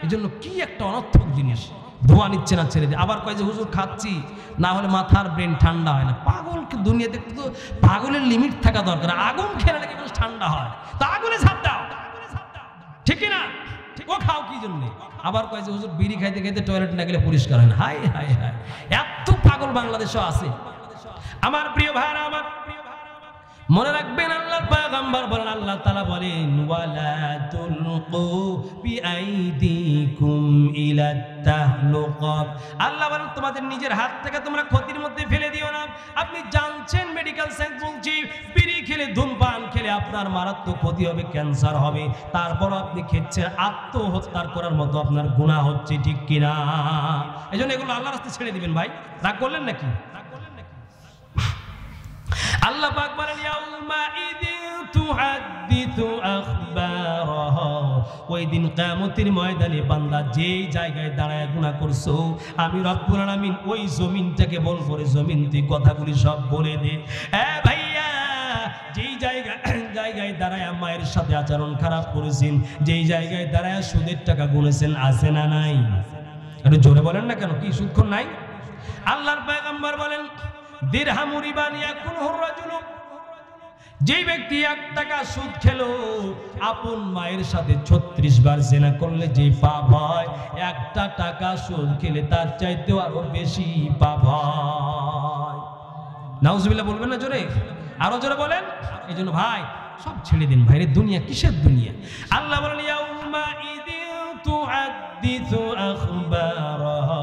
এই জন্য কি একটা অনর্থক জিনিস, ধোয়া নিচ্ছে না, ছেড়ে দিয়ে আবার কয় যে হুজুর খাচ্ছি, না হলে মাথার ব্রেন ঠান্ডা হয় না। পাগল দুনিয়াতে তো পাগলের লিমিট থাকা দরকার। আগুন খেলে নাকি মানুষ ঠান্ডা হয়, তা আগুনে ঝাঁপ দাও, ঠিক কিনা? ও খাও কি জন্য? আবার কয় যে হুজুর বিড়ি খাইতে খাইতে টয়লেট না গেলে পরিষ্কার হয় না। হাই হাই হাই, এত পাগল বাংলাদেশও আছে। আমার প্রিয় ভাইরা, আমার মনে রাখবেন আল্লাহর পয়গম্বর বলেন, আল্লাহ তাআলা বলেন ওয়ালা তুলকু বিআইদিকুম ইলাত তাহলুকা। আল্লাহ বলেন তোমাদের নিজের হাত থেকে তোমরা ক্ষতির মধ্যে ফেলে দিও না। আপনি জানছেন মেডিকেল সায়েন্স বলছি বিড়ি খেলে, ধূমপান খেলে আপনার মারাত্মক ক্ষতি হবে, ক্যান্সার হবে, তারপর আপনি খেচ্ছেন, আত্মহত্যার করার মতো আপনার গুনাহ হচ্ছে, ঠিক কিনা? এজন্য এগুলো আল্লাহর রাস্তায় ছেড়ে দিবেন। ভাই রাগ করলেন নাকি? আল্লাহ পাক বলেন ইয়াউমা ইদিন তুহাদ্দিসু আখবারাহা। ওই দিন কিয়ামতের ময়দানে বান্দা যেই জায়গায় দাঁড়ায় গুনাহ করছো, আমি রব্বুল আলামিন ওই জমিনটাকে বলবো রে জমিন তুই কথাগুলি সব বলে দে। এ ভাইয়া, যেই জায়গায় দাঁড়ায় মায়ের সাথে আচরণ খারাপ করেছেন, যেই জায়গায় দাঁড়ায় সুদের টাকা গুনেছেন, আছে না নাই? একটু জোরে বলেন না কেন, কি সুদখোর নাই? আল্লাহর পয়গম্বর বলেন দিরহামু রিবান ইয়াকুলুর রাজুলু। যে ব্যক্তি 1 টাকা সুদ খেলো, আপন মায়ের সাথে 36 বার জিনা করলে যে পাপ হয়, 1 টাকা সুদ খেলে তার চাইতেও আরো বেশি পাপ হয়। নাউজুবিল্লাহ বলবেন না জোরে? আরো জোরে বলেন। এই জন্য ভাই সব ছেড়ে দিন ভাইরে, দুনিয়া কিসের দুনিয়া? আল্লাহ বলেন ইয়াউমা ইদিন তুহাদ্দিসু আখবারাহা।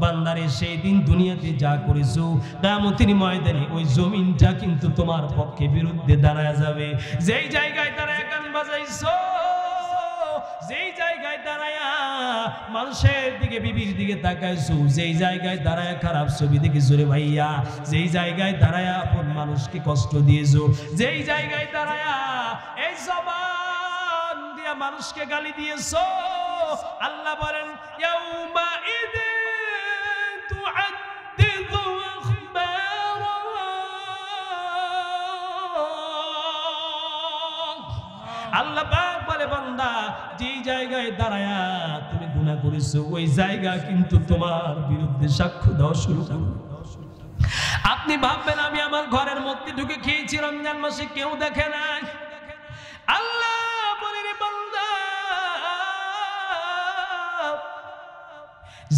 বান্দারে সেই দিন দুনিয়াতে যা করেছো, কিয়ামতের ময়দানে ওই জমিনটা কিন্তু তোমার পক্ষে বিরুদ্ধে দাঁড়ায় যাবে। যেই জায়গায় দাঁড়ায় গান বাজাইছো, যেই জায়গায় দাঁড়ায় মানুষের দিকে, বিবির দিকে তাকাইছো, যেই জায়গায় দাঁড়ায় খারাপ ছবি দেখেছো রে ভাইয়া, যেই জায়গায় দাঁড়ায় আপন মানুষকে কষ্ট দিয়েছো, যেই জায়গায় দাঁড়ায় এই জবান দিয়া মানুষকে গালি দিয়েছো, আল্লাহ বলেন ইয়াউমা ইদিন তুহাদ্দিসু আখবারাহা। আল্লাহ পাক বলে বান্দা যেই জায়গায় দাঁড়ায়া তুমি গুনাহ করেছো, ওই জায়গা কিন্তু তোমার বিরুদ্ধে সাক্ষ্য দেওয়া শুরু করবে। আপনি ভাববেন আমি আমার ঘরের মধ্যে ঢুকে খেয়েছি রমজান মাসে, কেউ দেখে নাই। আল্লাহ বলেন বান্দা,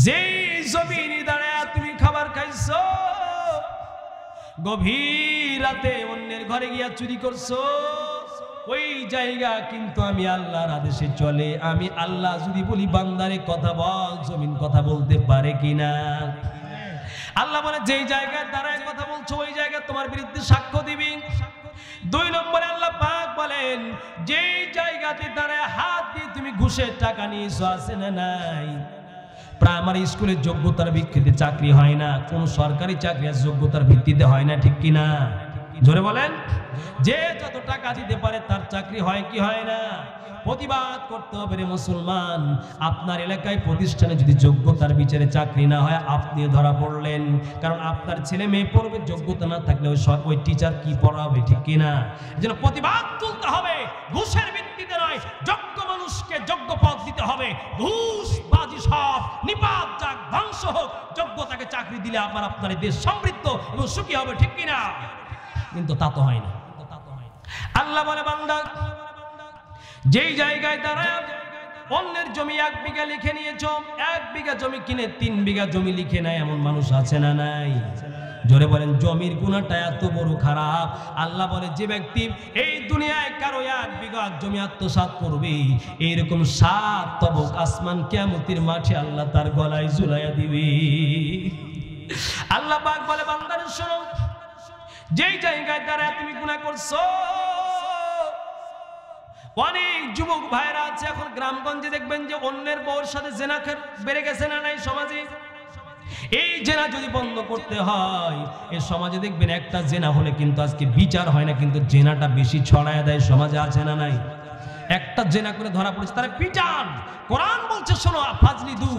যেই জমিনে দাঁড়ায় তুমি খাবার খাইছো, গভীর রাতে অন্যের ঘরে গিয়া চুরি করছো, ওই জায়গা কিন্তু আমি আল্লাহর আদেশে চলে। আমি আল্লাহ যদি বলি বান্দারে কথা বল, জমিন কথা বলতে পারে কিনা? আল্লাহ বলে যেই জায়গায় দাঁড়ায় কথা বলছো ওই জায়গায় তোমার বিরুদ্ধে সাক্ষ্য দিবি। 2 নম্বরে আল্লাহ পাক বলেন যেই জায়গাতে দাঁড়ায় হাত দিয়ে তুমি ঘুষের টাকা নিয়েছো, আছে না নাই? প্রাইমারি স্কুলের যোগ্যতার ভিত্তিতে চাকরি হয় না, কোন সরকারি চাকরি যোগ্যতার ভিত্তিতে হয় না, ঠিক কিনা? জোরে বলেন। যে যত টাকা দিতে পারে তার চাকরি হয় কি হয় না? প্রতিবাদ করতে হবে রে মুসলমান। আপনার এলাকায় প্রতিষ্ঠানে যদি যোগ্যতার বিচারে চাকরি না হয়, আপনিও ধরা পড়লেন, কারণ আপনার ছেলে মেয়ে পড়বে, যোগ্যতা না থাকলে ওই টিচার কি পড়াবে, ঠিক কিনা? এজন্য প্রতিবাদ তুলতে হবে, ঘুষের ভিত্তিতে নয়, যোগ্য মানুষকে যোগ্য পদ দিতে হবে। ঘুষ বাজি সব নিপাত যাক, ধ্বংস হোক, যোগ্যতাকে চাকরি দিলে আপনার দেশ সমৃদ্ধ এবং সুখী হবে, ঠিক কিনা? কিন্তু তা তো হয় না। আল্লাহ বলে বান্দা, যেই জায়গায় দাঁড়ায় অন্যের জমি 1 বিঘা লিখে নিয়েছো, 1 বিঘা জমি কিনে 3 বিঘা জমি লিখে নেয়, এমন মানুষ আছে না নাই? জোরে বলেন। জমির গুনাহটা এত বড় খারাপ। আল্লাহ বলে যে ব্যক্তি এই দুনিয়ায় কারো 1 বিঘা জমি আত্মসাৎ করবে, এইরকম 7 তবক আসমান কিয়ামতের মাঠে আল্লাহ তার গলায় ঝুলাইয়া দিবে। আল্লাহ পাক বলে বান্দারে শোনো, যেই জায়গায় দাঁড়ায় তুমি গুনাহ করছো, অনেক যুবক ভাইরা আছে এখন গ্রামগঞ্জে, দেখবেন যে অন্যের বউর সাথে জেনা বেড়ে গেছে না নাই সমাজে? এই জেনা যদি বন্ধ করতে হয়, এই সমাজে দেখবেন একটা জেনা হলে কিন্তু আজকে বিচার হয় না, কিন্তু জেনাটা বেশি ছড়ায় দেয় সমাজে, আছে না নাই? একটা জেনা করে ধরা পড়েছে, তারা পিটান। কোরআন বলছে শোনো, ফাজলি দু,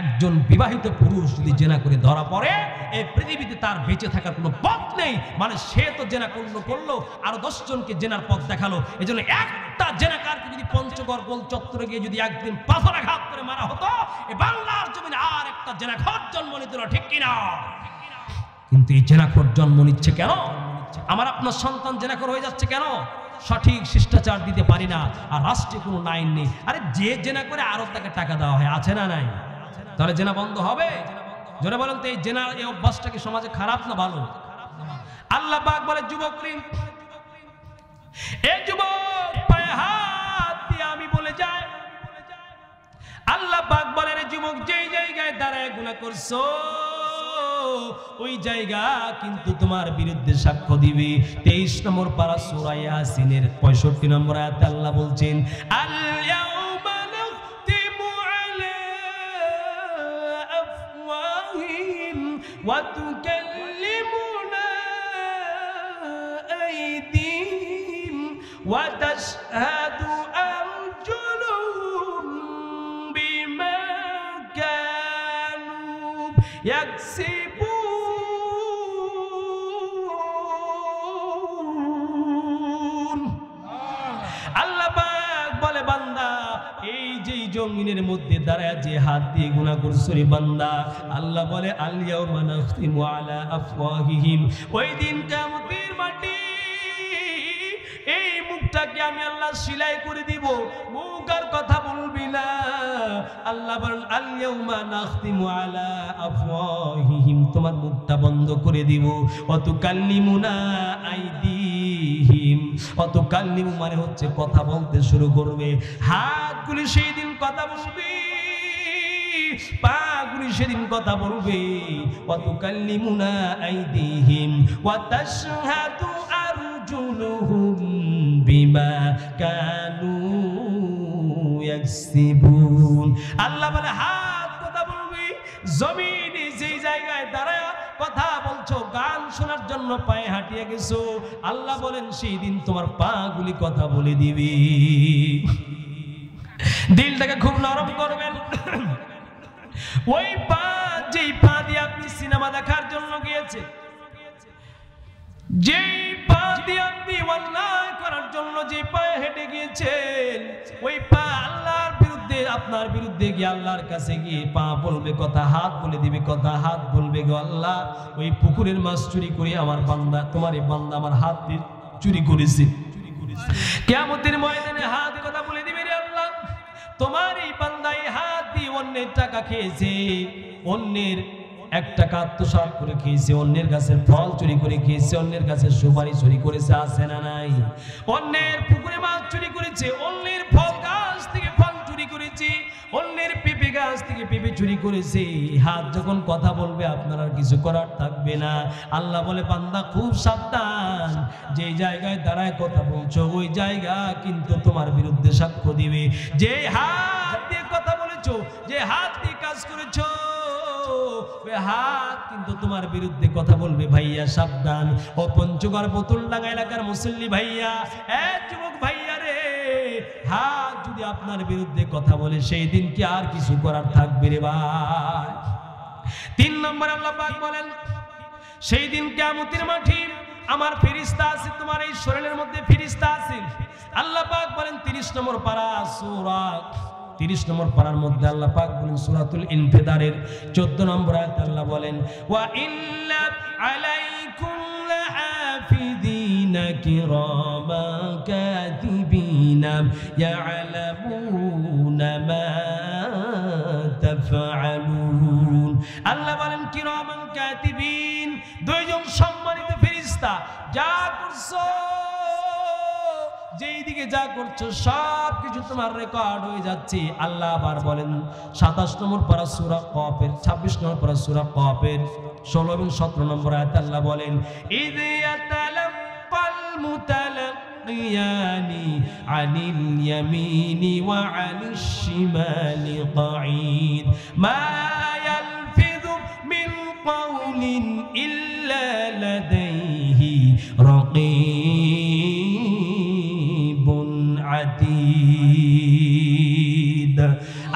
একজন বিবাহিত পুরুষ যদি জেনা করে ধরা পড়ে, এই পৃথিবীতে তার বেঁচে থাকার কোনো পথ নেই। মানে সে তো জেনা করলো, আরো 10 জনকে জেনার পথ দেখালো। এই জন্য একটা জেনাকারকে যদি পঞ্চগড় গোল চত্বরে গিয়ে যদি একদিন পাথরাঘাত করে মারা হতো, এই বাংলার জমিনে আর একটা জেনাখোর জন্ম নিত না, ঠিক কিনা? কিন্তু এই জেনাখোর জন্ম নিচ্ছে কেন? আমার আপনার সন্তান জেনাখোর হয়ে যাচ্ছে কেন? সঠিক শিষ্টাচার দিতে পারি না, আর রাষ্ট্রে কোনো আইন নেই। আরে যে জেনা করে আরো তাকে টাকা দেওয়া হয়, আছে না নাই? তাহলে জেনা বন্ধ হবে? জোরে বলেন তো, এই জেনার এই অভ্যাসটা কি সমাজে খারাপ না ভালো? আল্লাহ পাক বলে যুবক রে, এই যুবক পায়ে হাত দিয়ে আমি বলে যাই, আল্লাহ পাক বলে রে যুবক, যেই জায়গায় দাঁড়ায় গুনাহ করছো ওই জায়গা কিন্তু তোমার বিরুদ্ধে সাক্ষ্য দিবে। 23 নম্বর পারা সূরা ইয়াসিনের 65 নম্বর আয়াতে আল্লাহ বলছেন, وتكلمنا أيديهم وتشهد أرجلهم بما كانوا يكسبون। আল্লাহ পাক বলে বান্দা, এই যে জমিনের মধ্যে দাঁড়ায় যে হাত দিয়ে গুনাহ করছো রে বান্দা, আল্লাহ বলে আল ইয়াউমা নাখতিমু আলা আফওয়াহিহিম, ওই দিন কিয়ামতের মাটি এই মুখটাকে আমি আল্লাহ সিলাই করে দিব, মুখ আর কথা বলবি না। আল্লাহ বলেন আল ইয়াউমা নাখতিমু আলা আফওয়াহিহিম, তোমার মুখটা বন্ধ করে দিব। ওয়া তুকাল্লিমুনা আইদিহিম, অত কাল্লিমু মানে হচ্ছে কথা বলতে শুরু করবে। হাতগুলি সেই দিন কথা বলবে, পাগুলি সেদিন কথা বলবে। অত কাল্লিমুনা আইদিহিম ওয়া তাশহাদু আরজুলুহুম বিমা কানু ইয়াকসিবুন। আল্লাহ বলে হাত কথা বলবে, জমিনে যেই জায়গায় দাঁড়ায় কথা বলছো, গান শোনার জন্য পায়ে হাঁটিয়ে গেছো, আল্লাহ বলেন সেই দিন তোমার পা গুলি কথা বলে দিবি। দিলটাকে খুব নরম করবেন। ওই পা, যেই পা দিয়ে আপনি সিনেমা দেখার জন্য গিয়েছে, যেই পা দিয়ে আপনি অন্যায় করার জন্য যে পায়ে হেঁটে গিয়েছেন, ওই পা আল্লাহর বিরুদ্ধে আপনার বিরুদ্ধে গিয়ে আল্লাহর কাছে গিয়ে পা বলবে কথা, হাত বলে দিবে কথা, হাত বলবে গো আল্লাহ ওই পুকুরের মাছ চুরি করে আমার বান্দা, তোমার এই বান্দা আমার হাত দিয়ে চুরি করেছে। কিয়ামতের ময়দানে হাত কথা বলে দিবে, রে আল্লাহ তোমার এই বান্দা এই হাত দিয়ে অন্যের টাকা খেয়েছে, অন্যের 1 টাকা আত্মসাৎ করে খেয়েছে, অন্যের গাছের ফল চুরি করে খেয়েছে, অন্যের গাছের সুপারি চুরি করেছে, আছে না নাই? অন্যের পুকুরে মাছ চুরি করেছে, অন্যের ফল গাছ থেকে ফল চুরি করেছে, অন্যের পেঁপে গাছ থেকে পেঁপে চুরি করেছে। হাত যখন কথা বলবে আপনার আর কিছু করার থাকবে না। আল্লাহ বলে বান্দা খুব সাবধান, যে জায়গায় দাঁড়ায় কথা বলছো ওই জায়গা কিন্তু তোমার বিরুদ্ধে সাক্ষ্য দিবে। যে হাত দিয়ে কথা বলেছো, যে হাত দিয়ে কাজ করেছো ওই হাত কিন্তু তোমার বিরুদ্ধে কথা বলবে। ভাইয়া সাবধান। ও পঞ্চগড় বোতলডাঙ্গা এলাকার মুসল্লি ভাইয়া, যুবক ভাইয়া রে, হাত যদি আপনার বিরুদ্ধে কথা বলে সেই দিন কি আর কিছু করার থাকবে রে ভাই? 3 নম্বর আল্লাহ পাক বলেন সেই দিন কিয়ামতের মাঠে আমার ফেরেশতা আছে, তোমার এই শরীরের মধ্যে ফেরেশতা আছে। আল্লাহ পাক বলেন 30 নম্বর পারা সূরা 30 নম্বর পারার মধ্যে আল্লাহ পাক বলেন সূরাতুল ইনফিতারের 14 নম্বর আয়াত আল্লাহ বলেন ওয়া ইন্না আলাইকুম লাহাফিযিনা কিরামা কাতিবিনা ইয়ালামুনা মা তাফআলুন। আল্লাহ বলেন কিরামান কাতিবিন, 2 জন সম্মানিত ফেরেশতা, যা করছো যেই দিকে যা করছো সব কিছু তোমার রেকর্ড হয়ে যাচ্ছে। আল্লাহ আবার বলেন 27 নম্বর পারা সূরা কফের 26 নম্বর পারা সূরা কফের 16 এবং 17 নম্বর আয়াতে আল্লাহ বলেন ইয ইয়াতালাক্কাল মুতালাক্কিয়ানি আনিল ইয়ামিনি ওয়া আনিশ শিমালি কাঈদ মা ইয়ালফিযু মিন কাওলিন ইল্লা লাদাইহি রাকীব।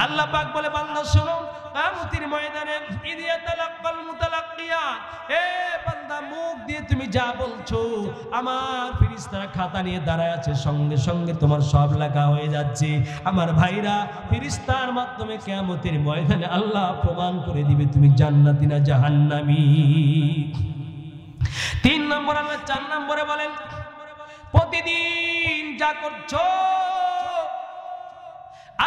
আল্লাহ পাক বলে বান্দা শোনো, কিয়ামতের ময়দানে ইদিয়া তালাক্কাল মুতালাক্কিয়ান, এ বান্দা মুখ দিয়ে তুমি যা বলছো আমার ফেরেশতারা খাতা নিয়ে দাঁড়ায় আছে, সঙ্গে সঙ্গে তোমার সব লেখা হয়ে যাচ্ছে। আমার ভাইরা, ফেরেশতার মাধ্যমে কিয়ামতের ময়দানে আল্লাহ প্রমাণ করে দিবে তুমি জান্নাতি না জাহান্নামী। 3 নম্বর আল্লাহ 4 নম্বরে বলেন প্রতিদিন যা করছো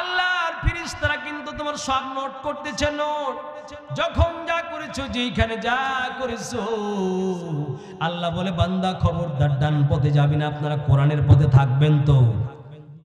আল্লাহর ফেরেশতারা কিন্তু তোমার সব নোট করতেছে। নোট যখন যা করেছো, যেখানে যা করেছো, আল্লাহ বলে বান্দা খবরদার ডান পথে যাবি না, আপনারা কোরআনের পথে থাকবেন তো।